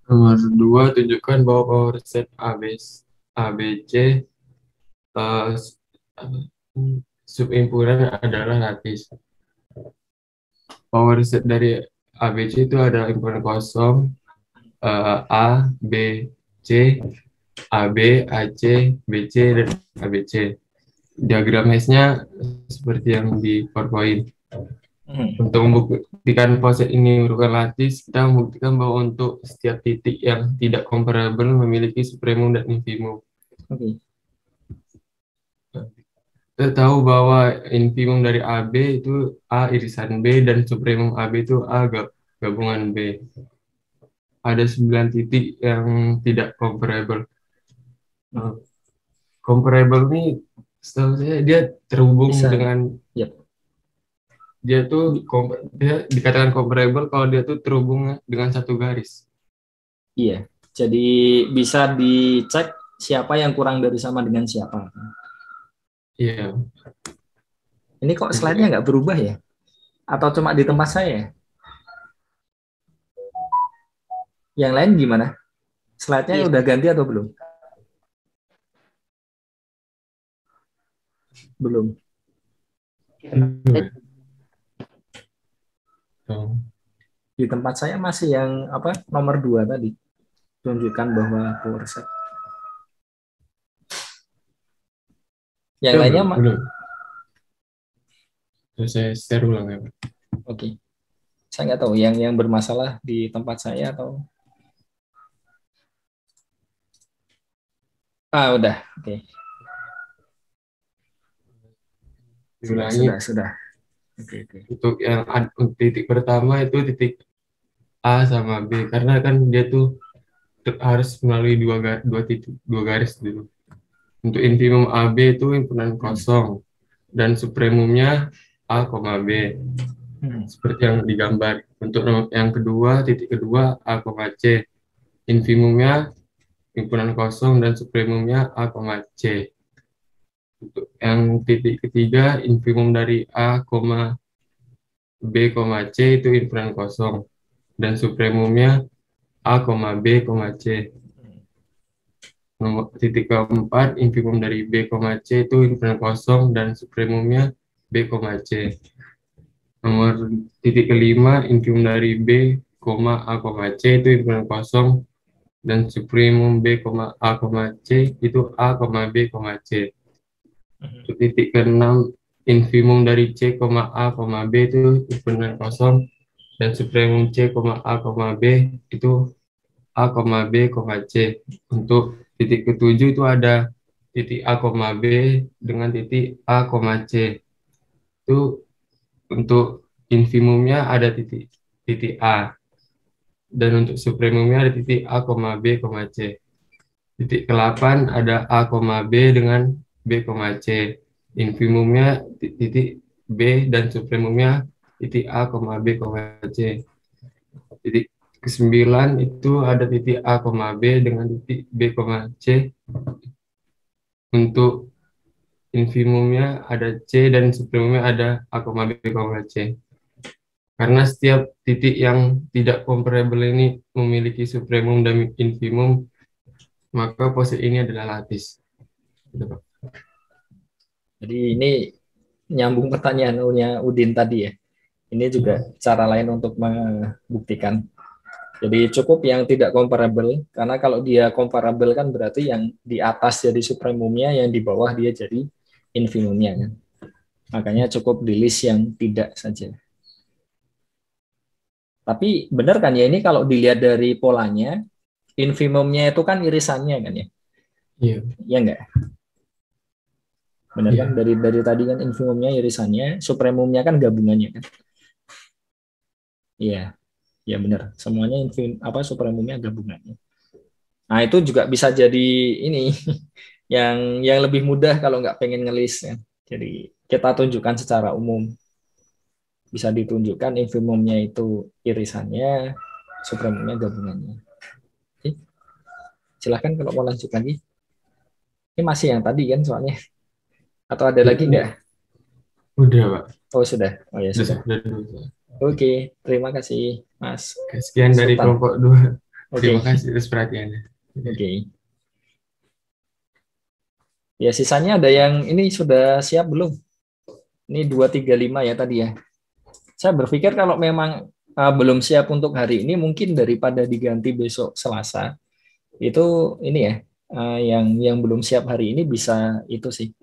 Nomor 2, tunjukkan bahwa power set ABC subhimpunan adalah lattice. Power set dari ABC itu adalah himpunan kosong A, B, C, AB, AC, BC, dan ABC. Diagram hash-nya seperti yang di PowerPoint. Untuk membuktikan poset ini merupakan lattice, kita membuktikan bahwa untuk setiap titik yang tidak comparable memiliki supremum dan infimum. Kita tahu bahwa infimum dari AB itu A irisan B dan supremum AB itu A gabungan B. Ada 9 titik yang tidak comparable. Comparable ini setahu saya dia terhubung dengan dia dikatakan comparable kalau dia tuh terhubung dengan satu garis. Iya. Jadi bisa dicek siapa yang kurang dari sama dengan siapa. Iya. Ini kok slide-nya nggak berubah ya? Atau cuma di tempat saya? Yang lain gimana? Slide-nya udah ganti atau belum? Belum. Di tempat saya masih yang apa nomor 2 tadi. Tunjukkan bahwa power set. Yang lainnya belum. Terus saya share ulang ya, Pak. Oke. Saya nggak tahu yang bermasalah di tempat saya atau udah. Oke. Diulangi. Sudah. Oke. Untuk yang titik pertama itu titik A sama B, karena kan dia tuh harus melalui dua garis dulu. Untuk infimum AB itu himpunan kosong dan supremumnya A, B. Seperti yang digambar. Untuk yang kedua, titik kedua A, C. Infimumnya himpunan kosong dan supremumnya A, C. Untuk yang titik ketiga, infimum dari A, B, C itu himpunan kosong dan supremumnya A, B, C. Nomor titik keempat, infimum dari B, C itu himpunan kosong dan supremumnya B, C. Nomor titik kelima, infimum dari B, A, C itu himpunan kosong dan supremum B, A, C itu A, B, C. Untuk titik keenam, infimum dari C, A, B itu himpunan kosong dan supremum C, A, B itu A, B, C. Untuk titik ketujuh itu ada titik A, B dengan titik A, C. Itu untuk infimumnya ada titik A. Dan untuk supremumnya ada titik A, B, C. Titik ke-8 ada A, B dengan B, C. Infimumnya titik B dan supremumnya titik A, B, C. Titik ke-9 itu ada titik A, B dengan titik B, C. Untuk infimumnya ada C dan supremumnya ada A, B, C. Karena setiap titik yang tidak comparable ini memiliki supremum dan infimum, maka pose ini adalah lattice. Gitu, Pak. Jadi ini nyambung pertanyaannya Udin tadi ya. Ini juga cara lain untuk membuktikan. Jadi cukup yang tidak comparable, karena kalau dia comparable kan berarti yang di atas jadi supremumnya, yang di bawah dia jadi infimumnya kan. Makanya cukup di list yang tidak saja. Tapi benar kan ya, ini kalau dilihat dari polanya, infimumnya itu kan irisannya kan ya? Iya. Iya enggak? Benar Iya. kan? Dari tadi kan infimumnya irisannya, supremumnya kan gabungannya kan? Iya. Ya benar. Semuanya supremumnya gabungannya. Nah, itu juga bisa jadi ini yang lebih mudah kalau nggak pengen ngelis ya. Jadi kita tunjukkan secara umum. Bisa ditunjukkan infimumnya itu irisannya, supremumnya gabungannya. Oke. Silahkan kalau mau lanjut lagi. Ini masih yang tadi kan soalnya. Atau ada lagi nggak? Udah, Pak. Oh, sudah. Oh ya, sudah. Sudah. Oke, terima kasih, Mas. Sekian dari Sultan. kelompok 2. Oke. Terima kasih atas perhatiannya. Oke. Ya, sisanya ada yang ini sudah siap belum? Ini 235 ya tadi ya. Saya berpikir kalau memang belum siap untuk hari ini, mungkin daripada diganti besok Selasa. Itu ini ya, yang belum siap hari ini bisa itu sih.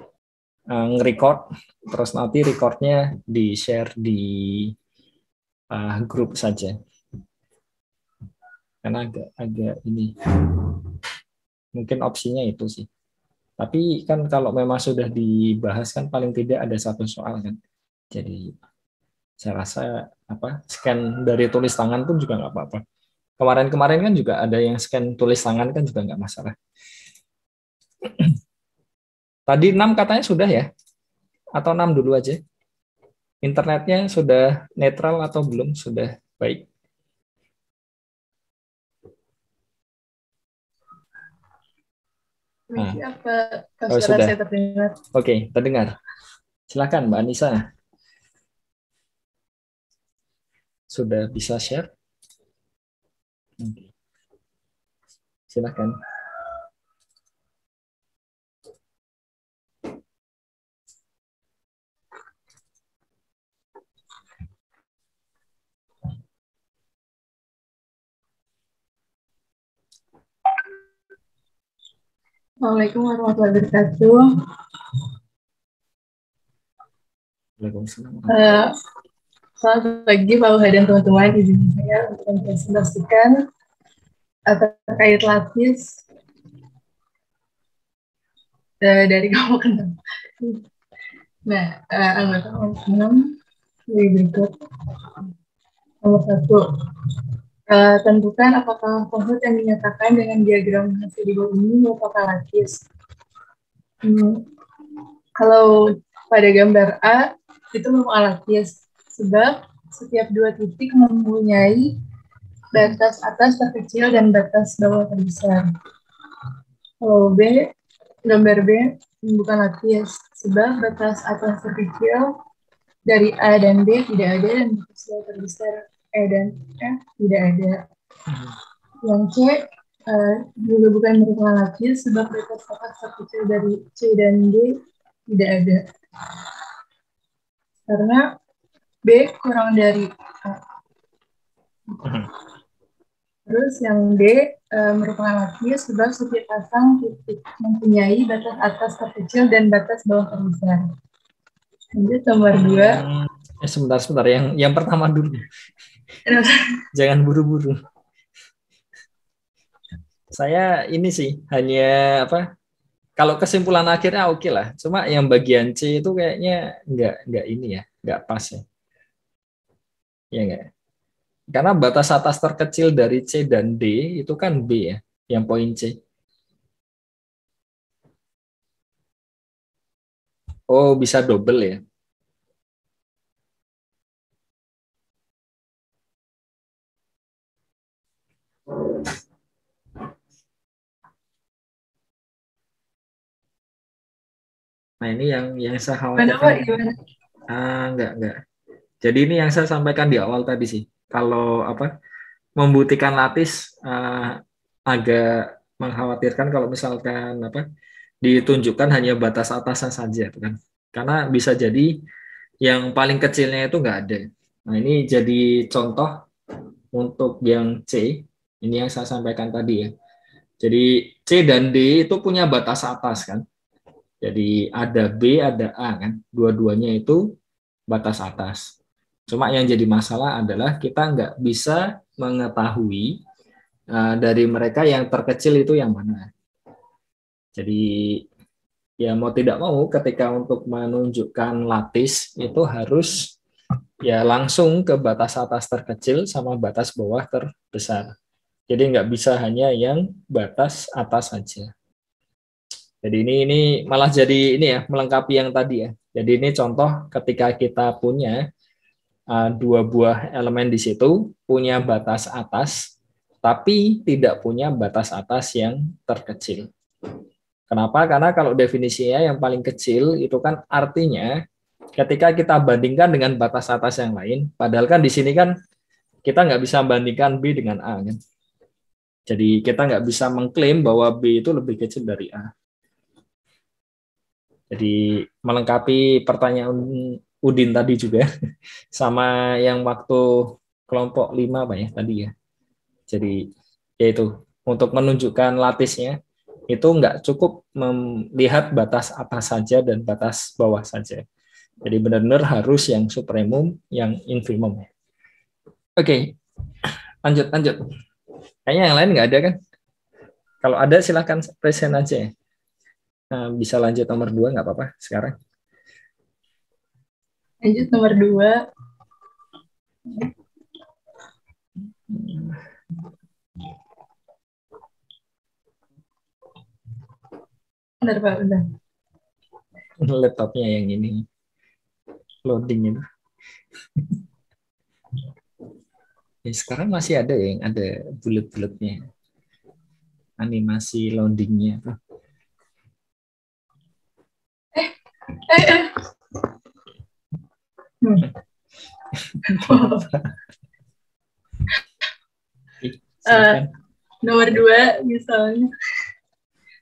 Nge-record, terus nanti recordnya di-share di grup saja. Karena agak ini. Mungkin opsinya itu sih. Tapi kan kalau memang sudah dibahas kan paling tidak ada satu soal kan. Jadi saya rasa scan dari tulis tangan pun juga nggak apa-apa. Kemarin-kemarin kan juga ada yang scan tulis tangan kan juga nggak masalah. Tadi 6 katanya sudah ya? Atau 6 dulu aja? Internetnya sudah netral atau belum? Sudah baik? Sudah. Saya terdengar? Oke, terdengar. Silakan Mbak Anissa. Sudah bisa share? Silakan. Assalamualaikum warahmatullahi wabarakatuh. Waalaikumsalam. Selamat pagi Pak Uha dan teman-teman. Izin saya untuk mempresentasikan terkait lapis dari kelompok 6. Nah, anggota kelompok 6 dari berikut. Nomor 1. Tentukan apakah komposit yang dinyatakan dengan diagram hasil di bawah ini merupakan lapis. Kalau pada gambar A, itu merupakan lapis. Sebab setiap dua titik mempunyai batas atas terkecil dan batas bawah terbesar. Kalau B, gambar B bukan lapis. Sebab batas atas terkecil dari A dan B tidak ada dan batas bawah terbesar E dan F tidak ada. Yang C juga bukan merupakan lapis sebab batas atas terkecil dari C dan D tidak ada. Karena B kurang dari A. Terus yang D merupakan lapis sebab setiap pasang titik mempunyai batas atas terkecil dan batas bawah terbesar. Lanjut nomor 2. Sebentar. Yang pertama dulu. Jangan buru-buru. Saya ini sih hanya kalau kesimpulan akhirnya oke lah. Cuma yang bagian C itu kayaknya nggak ini ya, nggak pas ya. Ya nggak? Karena batas atas terkecil dari C dan D itu kan B ya, yang poin C. Oh, bisa double ya. Nah, ini yang saya khawatirkan. Enggak. Jadi ini yang saya sampaikan di awal tadi sih. Kalau membuktikan lapis agak mengkhawatirkan kalau misalkan ditunjukkan hanya batas atasnya saja kan. Karena bisa jadi yang paling kecilnya itu enggak ada. Nah, ini jadi contoh untuk yang C. Ini yang saya sampaikan tadi ya. Jadi C dan D itu punya batas atas kan. Jadi ada B, ada A kan. Dua-duanya itu batas atas. Cuma yang jadi masalah adalah kita nggak bisa mengetahui dari mereka yang terkecil itu yang mana. Jadi ya mau tidak mau ketika untuk menunjukkan lattice itu harus ya langsung ke batas atas terkecil sama batas bawah terbesar. Jadi nggak bisa hanya yang batas atas saja. Jadi ini malah jadi ini ya melengkapi yang tadi ya. Jadi ini contoh ketika kita punya dua buah elemen di situ punya batas atas tapi tidak punya batas atas yang terkecil. Kenapa? Karena kalau definisinya yang paling kecil itu kan artinya ketika kita bandingkan dengan batas atas yang lain, padahal kan di sini kan kita nggak bisa bandingkan B dengan A kan. Jadi kita nggak bisa mengklaim bahwa B itu lebih kecil dari A. Jadi melengkapi pertanyaan Udin tadi juga sama yang waktu kelompok 5 Pak ya tadi ya. Jadi yaitu untuk menunjukkan lattisnya itu nggak cukup melihat batas atas saja dan batas bawah saja. Jadi benar-benar harus yang supremum, yang infimum. Oke, lanjut. Kayaknya yang lain nggak ada kan? Kalau ada silahkan present aja ya. Nah, bisa lanjut nomor 2 nggak apa-apa sekarang. Lanjut nomor 2. Benar Pak, benar. Laptopnya yang ini loading itu. Ya, sekarang masih ada yang ada bulat-bulatnya. Animasi loadingnya. Nomor 2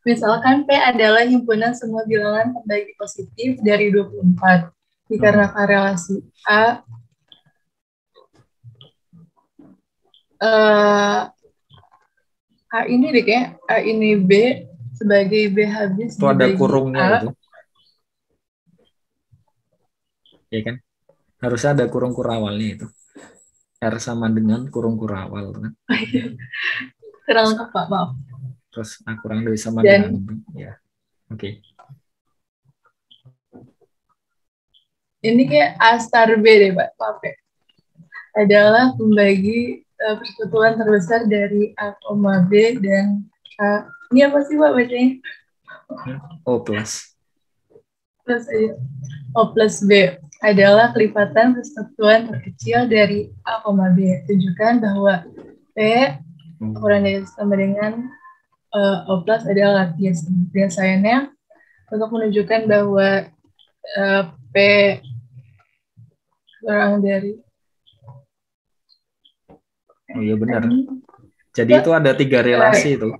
misalkan P adalah himpunan semua bilangan pembagi positif dari 24 dikarenakan relasi A ini deh kayak A ini B sebagai B habis itu ada kurungnya A. Itu ya kan? Harusnya ada kurung kurawalnya itu. R sama dengan kurung kurawal kan. Kurang lengkap Pak, maaf. Terus A kurang dari sama Dan dengan ya. Oke. ini kayak A star B deh Pak, maaf ya. Adalah pembagi persekutuan terbesar dari A, B dan A. Ini apa sih Pak bacanya? O plus. Plus aja. O plus B adalah kelipatan persekutuan terkecil dari A, B. Tunjukkan bahwa P kurang dari sama dengan O plus adalah latihan. Biasanya untuk menunjukkan bahwa P kurang dari. Oh iya benar. Jadi itu ada 3 relasi itu.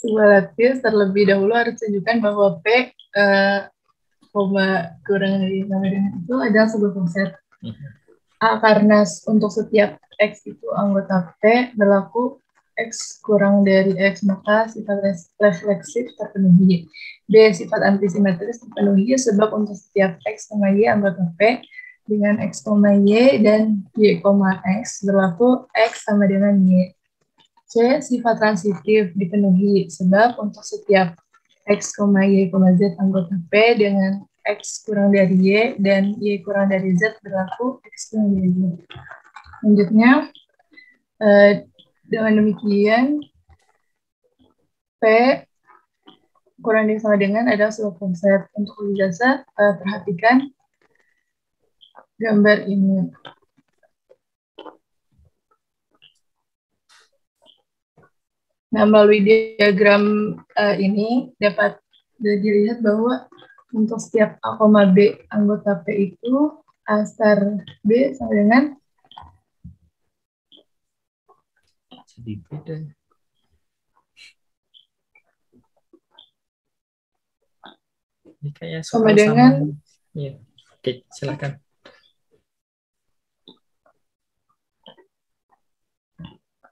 Sebuah latihan terlebih dahulu harus tunjukkan bahwa P koma kurang dari sama dengan itu adalah sebuah konsep. A karena untuk setiap X itu anggota P berlaku X kurang dari X, maka sifat refleksif terpenuhi. B, sifat antisimetris terpenuhi sebab untuk setiap X, Y anggota P dengan X, Y dan Y, X berlaku X sama dengan Y. C, sifat transitif dipenuhi sebab untuk setiap X, Y, Z anggota P dengan X kurang dari Y dan Y kurang dari Z berlaku X kurang dari Y. Selanjutnya, dengan demikian, P kurang dari sama dengan adalah sebuah konsep. Untuk lebih jasa, perhatikan gambar ini. Nah, melalui diagram ini dapat dilihat bahwa untuk setiap A, B anggota P itu A star B sama dengan Jadi beda. Ini kayak sama soal dengan ya. Oke, silakan.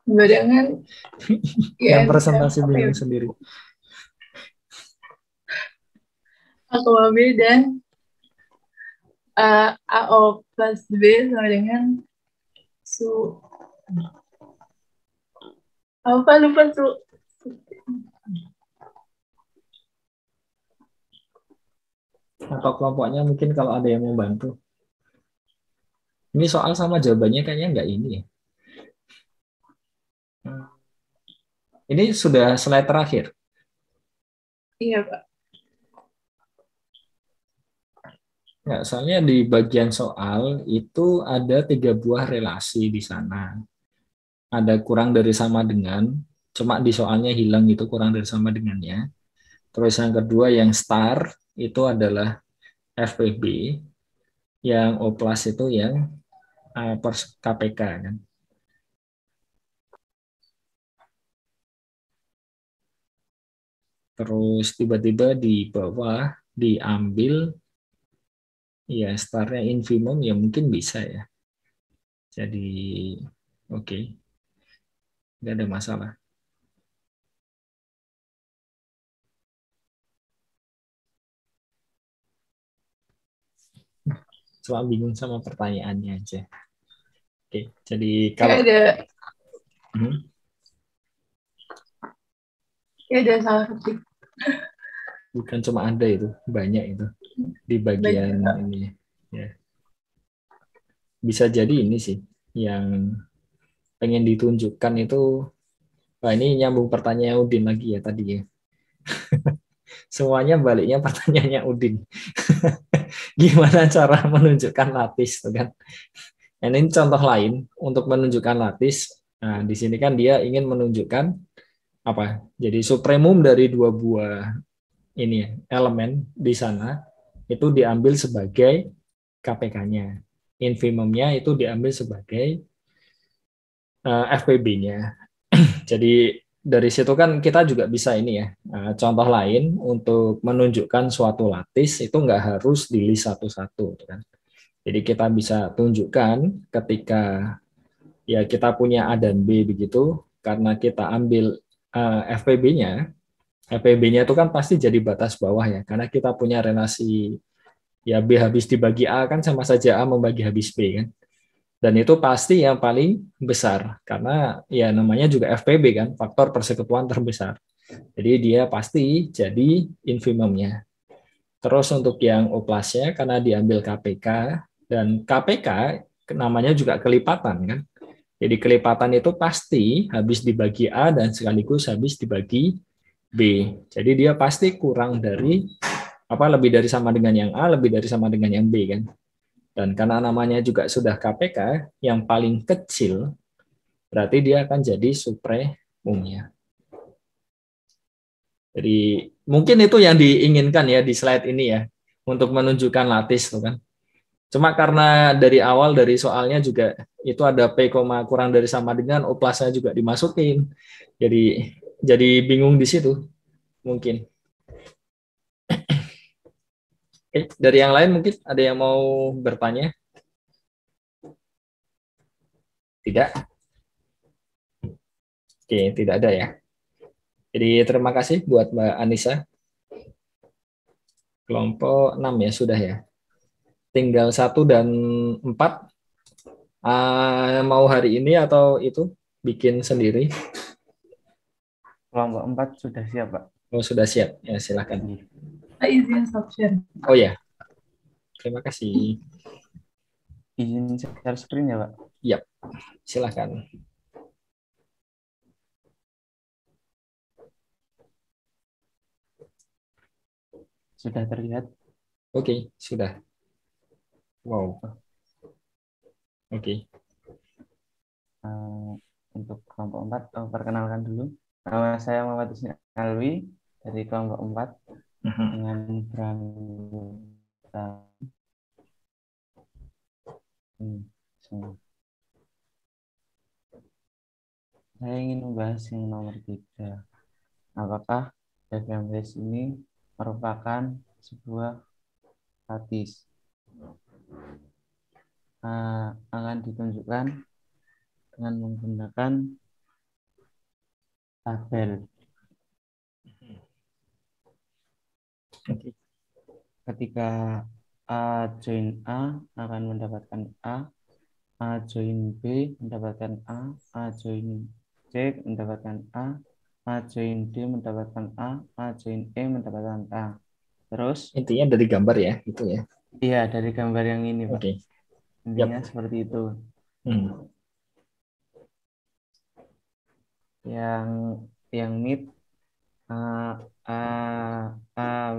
dengan Yang presentasi bingung sendiri. A, B dan AO plus B sama dengan apa lupa Atau kelompoknya mungkin kalau ada yang mau bantu. Ini soal sama jawabannya kayaknya nggak ini ya. Ini sudah slide terakhir. Iya Pak. Nggak, soalnya di bagian soal itu ada 3 buah relasi di sana. Ada kurang dari sama dengan, cuma di soalnya hilang itu kurang dari sama dengannya. Terus yang kedua yang star itu adalah FPB, yang O plus itu yang KPK kan. Terus tiba-tiba di bawah diambil ya startnya infimum ya mungkin bisa ya. Jadi oke. Nggak ada masalah. Cuma bingung sama pertanyaannya aja. Oke, jadi kalau ada salah ketik. Bukan cuma ada itu, banyak itu di bagian ini ya. Bisa jadi ini sih yang pengen ditunjukkan itu. Wah, ini nyambung pertanyaan Udin lagi ya tadi ya. Semuanya baliknya pertanyaannya Udin. Gimana cara menunjukkan lattice tuh kan? Ini contoh lain untuk menunjukkan lattice. Nah, di sini kan dia ingin menunjukkan apa? Jadi supremum dari 2 buah ini elemen di sana itu diambil sebagai KPK-nya. Infimumnya itu diambil sebagai FPB-nya. Jadi dari situ kan kita juga bisa ini ya, contoh lain untuk menunjukkan suatu lattice itu nggak harus di list satu-satu kan. Jadi kita bisa tunjukkan ketika ya kita punya A dan B begitu, karena kita ambil FPB-nya itu kan pasti jadi batas bawah ya, karena kita punya relasi Ya B habis dibagi A kan sama saja A membagi habis B kan. Dan itu pasti yang paling besar karena ya namanya juga FPB kan, faktor persekutuan terbesar. Jadi dia pasti jadi infimumnya. Terus untuk yang oplasnya karena diambil KPK dan KPK namanya juga kelipatan kan. Jadi kelipatan itu pasti habis dibagi A dan sekaligus habis dibagi B. Jadi dia pasti kurang dari lebih dari sama dengan yang A, lebih dari sama dengan yang B kan. Dan karena namanya juga sudah KPK, yang paling kecil berarti dia akan jadi supremumnya. Jadi mungkin itu yang diinginkan ya di slide ini ya, untuk menunjukkan lattice tuh kan. Cuma karena dari awal dari soalnya juga itu ada P, kurang dari sama dengan oplasnya juga dimasukin. Jadi bingung di situ mungkin. Oke, dari yang lain mungkin ada yang mau bertanya? Tidak? Oke, tidak ada ya. Jadi terima kasih buat Mbak Anissa. Kelompok 6 ya sudah ya. Tinggal 1 dan 4. Mau hari ini atau itu bikin sendiri? Kelompok 4 sudah siap, Pak. Oh, sudah siap. Ya, silakan. Saya izin stop share. Oh ya. Terima kasih. Izin share screen ya, Pak? Yap. Silakan. Sudah terlihat? Oke, sudah. Wow. Oke. Untuk kelompok 4, perkenalkan dulu. Nama saya Muhammad Husni Alwi dari kelompok 4 dengan beranggota saya ingin membahas yang nomor 3. Apakah diagram base ini merupakan sebuah lattice? Akan ditunjukkan dengan menggunakan tabel. Ketika A join A akan mendapatkan A join B mendapatkan A join C mendapatkan A join D mendapatkan A join E mendapatkan A. Terus intinya dari gambar ya, itu ya. Iya, dari gambar yang ini, Pak. Oke. Intinya seperti itu. Yang mid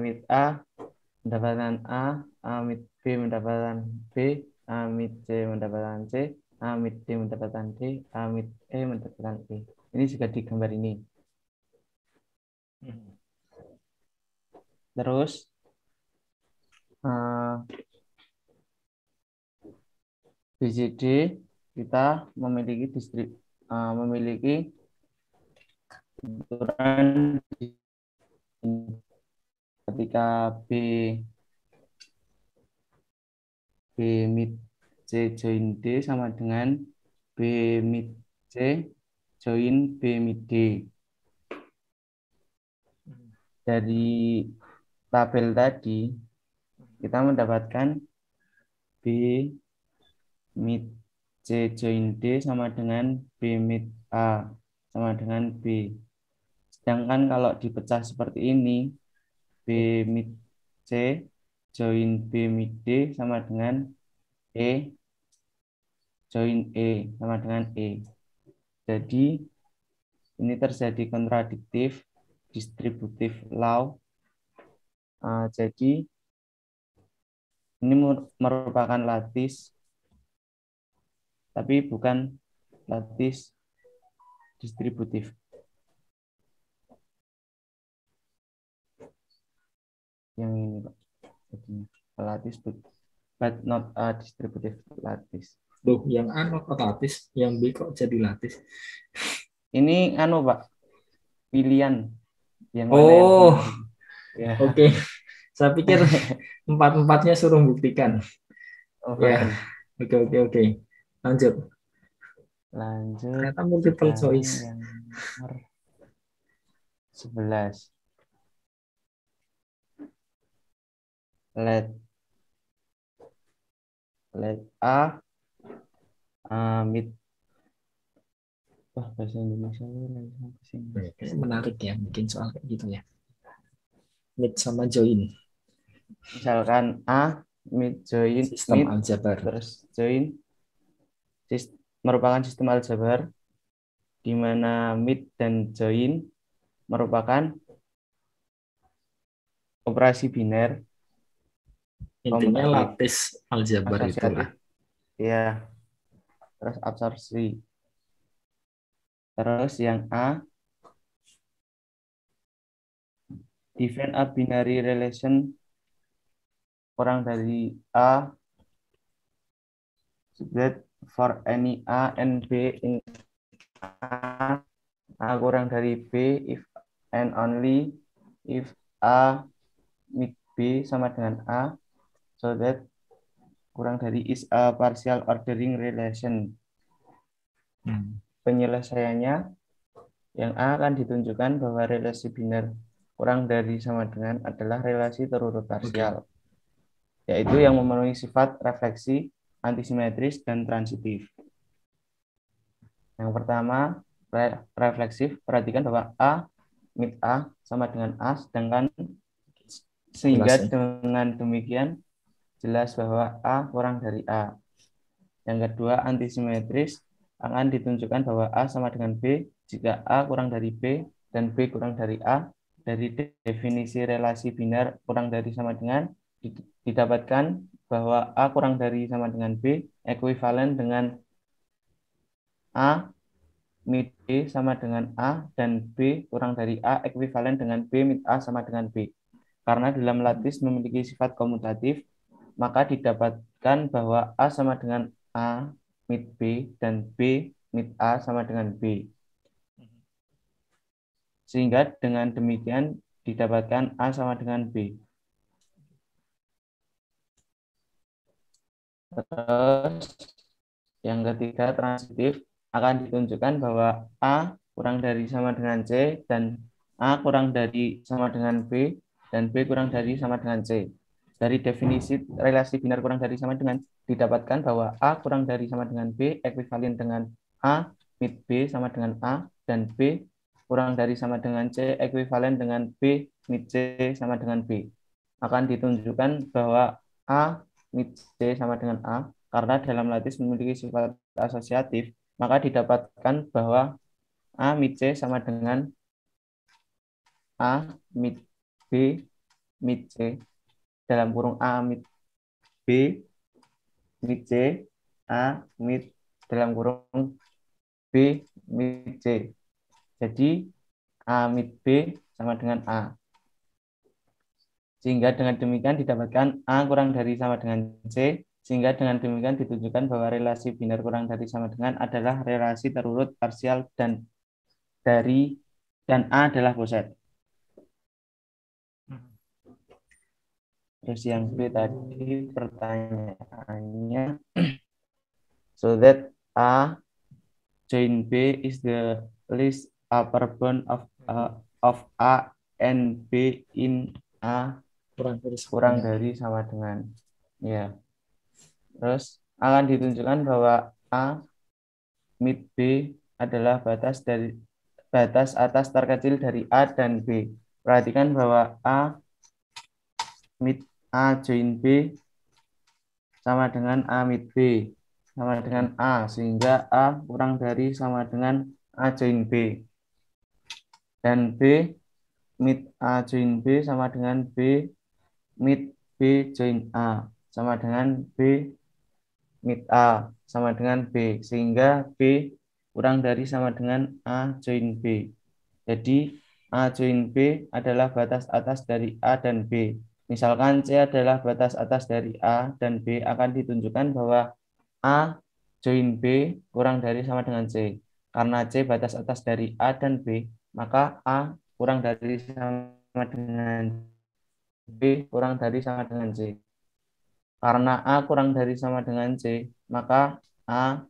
mid A mendapatkan mid B mendapatkan B, mid C mendapatkan C, mid D mendapatkan D, mid E mendapatkan E. Ini juga di gambar ini. Terus BCD kita memiliki memiliki ukuran ketika B mid C join D sama dengan B mid C join B mid D. Dari tabel tadi kita mendapatkan B mid C join D sama dengan B mid A sama dengan B. Sedangkan kalau dipecah seperti ini, B mid C join B mid D sama dengan E join E sama dengan E. Jadi ini terjadi kontradiktif distributive law. Jadi ini merupakan lattice tapi bukan lattice distributif. Yang ini, Pak. Lattice but not a distributive lattice. Loh, yang A not lattice, yang B kok jadi lattice? Ini Pak. Pilihan yang mana yang ya. Oke. Saya pikir empat-empatnya suruh buktikan. Ya. Oke. Lanjut. Ternyata multiple choice. Yang nomor 11. Let let A meet. Wah, bahasa Indonesia menarik ya, bikin soal kayak gitu ya. Meet sama join. Misalkan A meet join Sistem meet aljabar. terus join merupakan sistem aljabar di mana meet dan join merupakan operasi biner Intinya komutatif lattice aljabar itulah. asosiatif. Ya, terus absorpsi. Terus yang A define a binary relation kurang dari A that for any A and B in A kurang dari B if and only if A meet B sama dengan A, so that kurang dari is a partial ordering relation. Penyelesaiannya yang A akan ditunjukkan bahwa relasi biner kurang dari sama dengan adalah relasi terurut parsial, yaitu yang memenuhi sifat refleksi, antisimetris, dan transitif. Yang pertama, refleksif. Perhatikan bahwa A meet A sama dengan A, sehingga dengan demikian jelas bahwa A kurang dari A. Yang kedua, antisimetris, akan ditunjukkan bahwa A sama dengan B jika A kurang dari B dan B kurang dari A. Dari definisi relasi biner kurang dari sama dengan didapatkan bahwa A kurang dari sama dengan B ekuivalen dengan A meet B sama dengan A dan B kurang dari A ekuivalen dengan B meet A sama dengan B. Karena dalam lattice memiliki sifat komutatif, maka didapatkan bahwa A sama dengan A meet B dan B meet A sama dengan B. Sehingga dengan demikian didapatkan A sama dengan B. Terus yang ketiga, transitif, akan ditunjukkan bahwa A kurang dari sama dengan C dan A kurang dari sama dengan B dan B kurang dari sama dengan C. Dari definisi relasi biner kurang dari sama dengan didapatkan bahwa A kurang dari sama dengan B ekuivalen dengan A meet B sama dengan A dan B kurang dari sama dengan C ekuivalen dengan B meet C sama dengan B. Akan ditunjukkan bahwa A meet C sama dengan A karena dalam lattice memiliki sifat asosiatif, maka didapatkan bahwa A meet C sama dengan A meet B meet C dalam kurung A meet B meet C A meet dalam kurung B meet C. Jadi A meet B sama dengan A. Sehingga dengan demikian didapatkan A kurang dari sama dengan C, sehingga dengan demikian ditunjukkan bahwa relasi biner kurang dari sama dengan adalah relasi terurut parsial dan A adalah poset. Terus yang B tadi pertanyaannya, so that A join B is the least upper bound of A and B in A kurang dari sama dengan, ya. Terus akan ditunjukkan bahwa A meet B adalah batas atas terkecil dari A dan B. Perhatikan bahwa A meet A join B sama dengan A meet B sama dengan A, sehingga A kurang dari sama dengan A join B. Dan B meet A join B sama dengan B meet B join A sama dengan B meet A sama dengan B, sehingga B kurang dari sama dengan A join B. Jadi A join B adalah batas atas dari A dan B. Misalkan C adalah batas atas dari A dan B, akan ditunjukkan bahwa A join B kurang dari sama dengan C. Karena C batas atas dari A dan B, maka A kurang dari sama dengan B kurang dari sama dengan C. Karena A kurang dari sama dengan C, maka A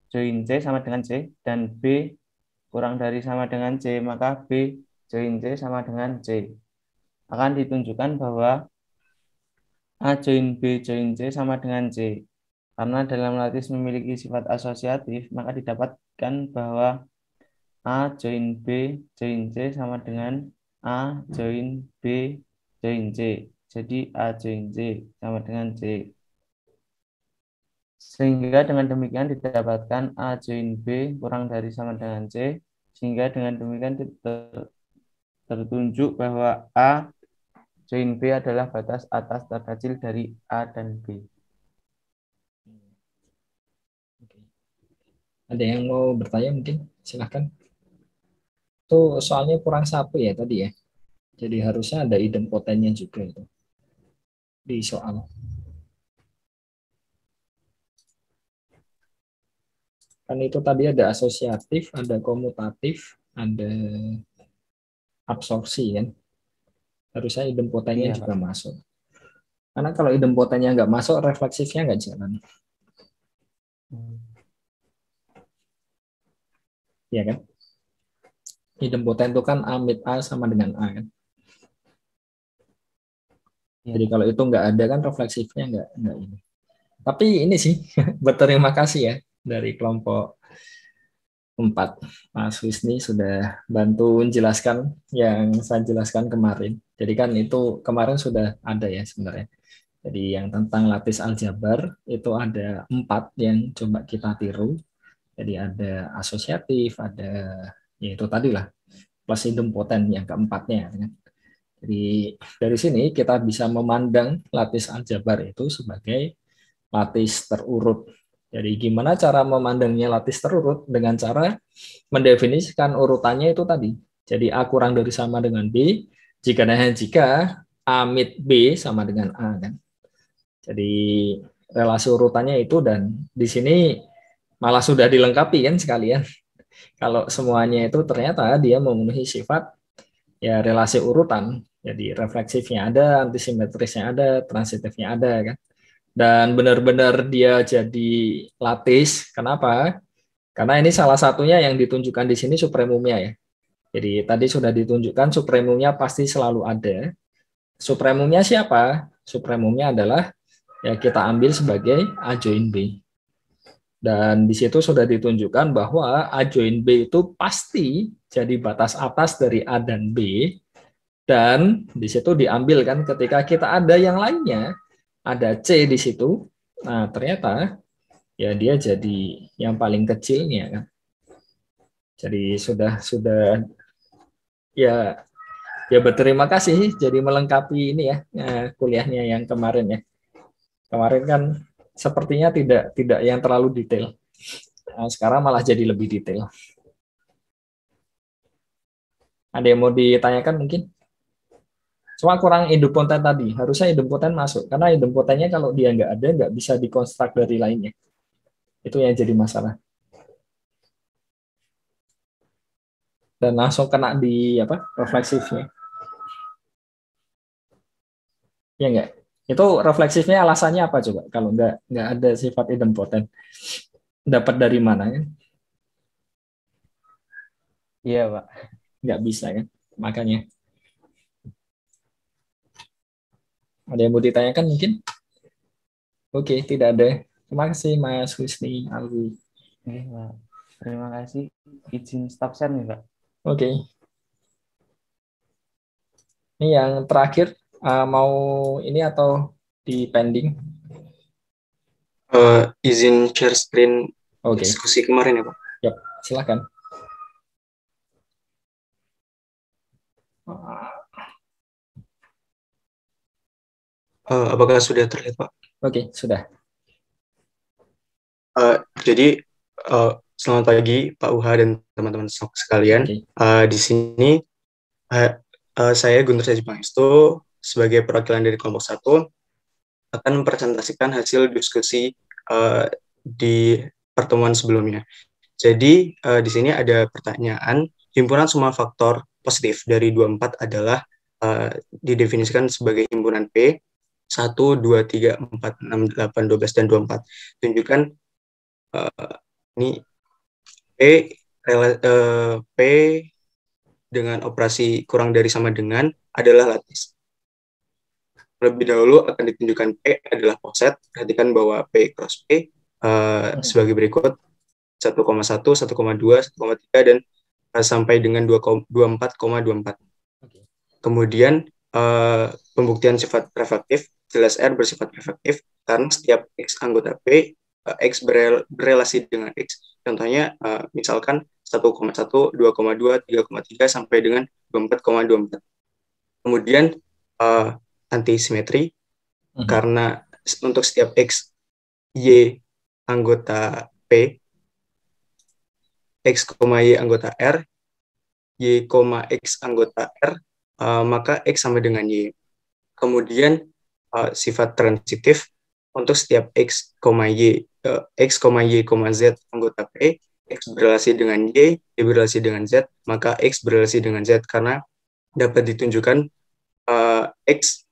join C sama dengan C, dan B kurang dari sama dengan C, maka B join C sama dengan C. Akan ditunjukkan bahwa A join B join C sama dengan C. Karena dalam lattice memiliki sifat asosiatif, maka didapatkan bahwa A join B join C sama dengan A join B join C. Jadi A join C sama dengan C. Sehingga dengan demikian didapatkan A join B kurang dari sama dengan C. Sehingga dengan demikian tertunjuk bahwa A join B adalah batas atas terkecil dari A dan B. Ada yang mau bertanya mungkin? Silahkan. Itu soalnya kurang satu ya tadi ya. Jadi harusnya ada idempotennya juga itu di soal. Kan itu tadi ada asosiatif, ada komutatif, ada absorpsi kan. Harusnya idempotennya Iya, juga Pak. masuk. Karena kalau idempotennya nggak masuk, refleksifnya nggak jalan. Iya kan? Idempoten itu kan A mit A sama dengan A kan. Iya, Jadi Pak. kalau itu nggak ada kan refleksifnya nggak ini. Tapi ini sih berterima kasih ya dari kelompok 4. Mas Wisni sudah bantu menjelaskan yang saya jelaskan kemarin. Jadi kan itu kemarin sudah ada ya sebenarnya. Jadi yang tentang lattice aljabar itu ada 4 yang coba kita tiru. Jadi ada asosiatif, ada ya itu tadi lah plus idempoten yang keempatnya. Jadi dari sini kita bisa memandang lattice aljabar itu sebagai lattice terurut. Jadi gimana cara memandangnya lattice terurut? Dengan cara mendefinisikan urutannya itu tadi. Jadi A kurang dari sama dengan B, jika dan hanya jika A mit B sama dengan A kan. Jadi relasi urutannya itu, dan di sini malah sudah dilengkapi kan sekalian. Kalau semuanya itu ternyata dia memenuhi sifat ya relasi urutan. Jadi refleksifnya ada, antisimetrisnya ada, transitifnya ada kan. Dan benar-benar dia jadi lattice. Kenapa? Karena ini salah satunya yang ditunjukkan di sini supremumnya ya. Jadi tadi sudah ditunjukkan supremumnya pasti selalu ada. Supremumnya siapa? Supremumnya adalah ya kita ambil sebagai A join B. Dan di situ sudah ditunjukkan bahwa A join B itu pasti jadi batas atas dari A dan B. Dan di situ diambil kan ketika kita ada yang lainnya, ada C di situ. Nah, ternyata ya dia jadi yang paling kecilnya kan. Jadi sudah ya berterima kasih jadi melengkapi ini ya kuliahnya yang kemarin ya. Kemarin kan sepertinya tidak yang terlalu detail. Nah, sekarang malah jadi lebih detail. Ada yang mau ditanyakan mungkin? Cuma kurang idempoten tadi. Harusnya idempoten masuk. Karena idempotennya kalau dia nggak ada, nggak bisa dikonstruk dari lainnya. Itu yang jadi masalah. Dan langsung kena di refleksifnya. Ya nggak? Itu refleksifnya alasannya apa coba? Kalau nggak ada sifat idempoten. Dapat dari mana kan? Iya, Pak. Nggak bisa kan? Makanya. Ada yang mau ditanyakan mungkin? Oke, tidak ada. Terima kasih Mas Husni Alwi. Oke, Pak. Terima kasih. Izin stop share nih, Pak. Oke. Ini yang terakhir, mau ini atau di pending? Izin share screen Oke. diskusi kemarin ya Pak. Yap, silakan. Apakah sudah terlihat Pak? Oke, sudah. Jadi selamat pagi Pak Uha dan teman-teman sekalian. Oke. Di sini saya Guntur Saji Pangestu sebagai perwakilan dari kelompok 1 akan mempresentasikan hasil diskusi di pertemuan sebelumnya. Jadi di sini ada pertanyaan, himpunan semua faktor positif dari 24 adalah didefinisikan sebagai himpunan P 1, 2, 3, 4, 6, 8, 12, dan 24. Tunjukkan ini P dengan operasi kurang dari sama dengan adalah lattice. Lebih dahulu akan ditunjukkan P adalah poset. Perhatikan bahwa P cross P sebagai berikut: 1,1, 1,2, 1,3, dan sampai dengan 24,24. Kemudian pembuktian sifat prefaktif, jelas R bersifat prefaktif karena setiap X anggota P, X berelasi dengan X. Contohnya misalkan 1,1, 2,2, 3,3 sampai dengan 24,24. Kemudian antisimetri karena untuk setiap X, Y anggota P, X, Y anggota R, Y, X anggota R, maka X sama dengan Y. Kemudian sifat transitif untuk setiap X, Y, Z anggota P, X berrelasi dengan Y berrelasi dengan Z, maka X berrelasi dengan Z karena dapat ditunjukkan X,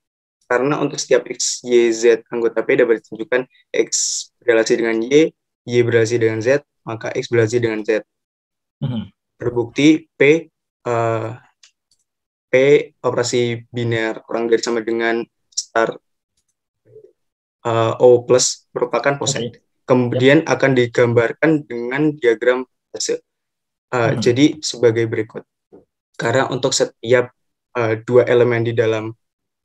karena untuk setiap X, Y, Z anggota P dapat ditunjukkan X berrelasi dengan Y berrelasi dengan Z, maka X berrelasi dengan Z. Terbukti P operasi biner kurang dari sama dengan star O plus merupakan poset. Kemudian akan digambarkan dengan diagram fase. Jadi sebagai berikut. Karena untuk setiap dua elemen di dalam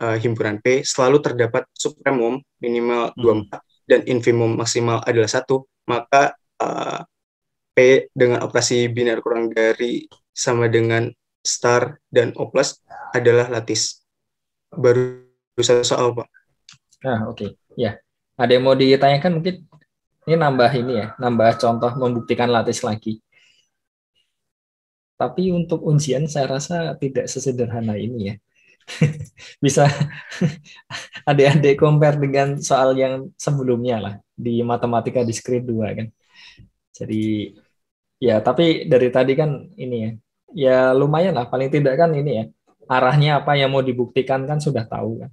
himpunan P selalu terdapat supremum minimal 24 dan infimum maksimal adalah 1, maka P dengan operasi biner kurang dari sama dengan star dan O plus adalah lattice. Baru satu soal, Pak. Oke. Ya. Ada yang mau ditanyakan mungkin? Ini nambah contoh membuktikan lattice lagi. Tapi untuk ujian saya rasa tidak sesederhana ini ya. Bisa adik-adik compare dengan soal yang sebelumnya lah di matematika diskrit 2 kan. Jadi ya, tapi dari tadi kan ini ya. Ya lumayan lah, paling tidak kan ini ya. Arahnya apa yang mau dibuktikan kan sudah tahu kan.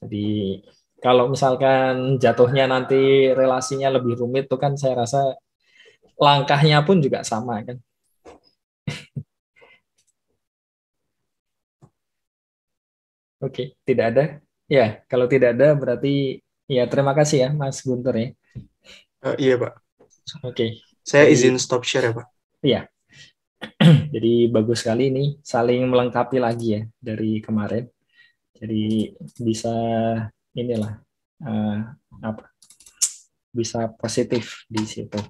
Jadi kalau misalkan jatuhnya nanti relasinya lebih rumit tuh kan saya rasa langkahnya pun juga sama kan. Oke, tidak ada. Ya, kalau tidak ada berarti ya terima kasih ya Mas Guntur ya. Iya, Pak. Oke. Saya izin stop share ya, Pak. Iya. Jadi bagus sekali ini saling melengkapi lagi ya dari kemarin. Jadi bisa inilah bisa positif di situ.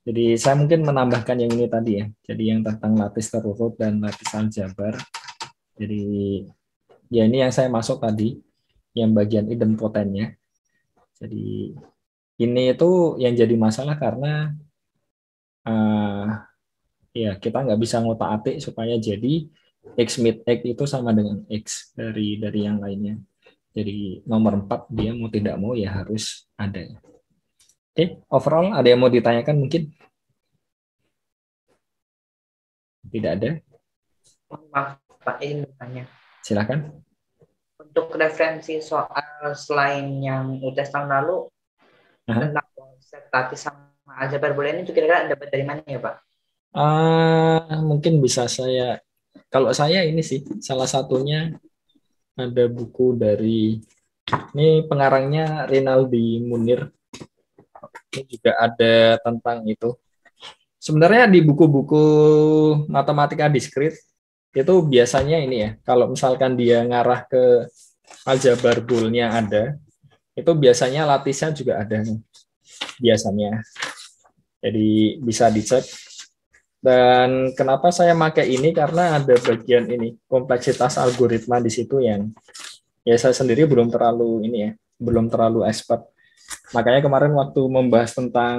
Jadi saya mungkin menambahkan yang ini tadi ya. Jadi yang tentang lattice terurut dan lattice aljabar. Jadi ya ini yang saya masuk tadi, yang bagian idempotennya. Jadi ini itu yang jadi masalah karena ya kita nggak bisa ngotak-atik supaya jadi X mid X itu sama dengan X dari yang lainnya. Jadi nomor 4 dia mau tidak mau ya harus ada. Oke, overall ada yang mau ditanyakan mungkin? Tidak ada? Maaf, Pak, izin bertanya. Silakan. Untuk referensi soal selain yang UTS tahun lalu, tentang konsep lattice sama aljabar boolean itu kira-kira dapat dari mana ya, Pak? Mungkin bisa kalau saya ini sih, salah satunya ada buku dari, ini pengarangnya Rinaldi Munir. Ini juga ada tentang itu. Sebenarnya di buku-buku matematika diskrit, itu biasanya ini ya, kalau misalkan dia ngarah ke aljabar bool-nya ada, itu biasanya lattice-nya juga ada nih, biasanya. Jadi bisa dicek. Dan kenapa saya pakai ini, karena ada bagian ini, kompleksitas algoritma di situ yang ya saya sendiri belum terlalu ini ya, belum terlalu expert. Makanya kemarin waktu membahas tentang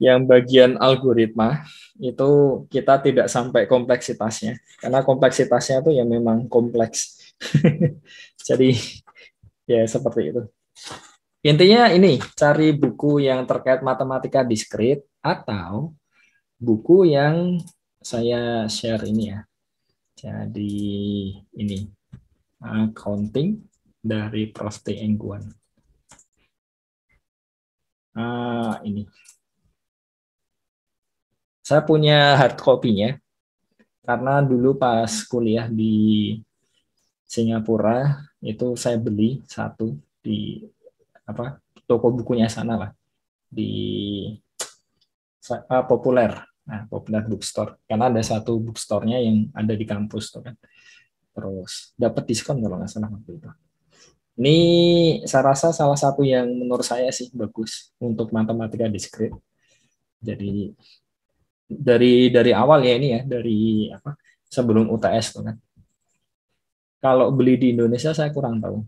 yang bagian algoritma, itu kita tidak sampai kompleksitasnya, karena kompleksitasnya itu ya memang kompleks. Jadi ya seperti itu. Intinya ini, cari buku yang terkait matematika diskrit atau buku yang saya share ini ya. Jadi ini accounting dari Prof. T. Engguan. Ini. Saya punya hard copy-nya karena dulu pas kuliah di Singapura itu saya beli satu di toko bukunya sana lah, di Populer. Nah, Populer Bookstore. Karena ada satu bookstore-nya yang ada di kampus tuh kan. Terus dapat diskon kalau nggak salah waktu itu. Ini saya rasa salah satu yang menurut saya sih bagus untuk matematika diskrit. Jadi dari awal ya ini ya, dari sebelum UTS tuh kan. Kalau beli di Indonesia saya kurang tahu.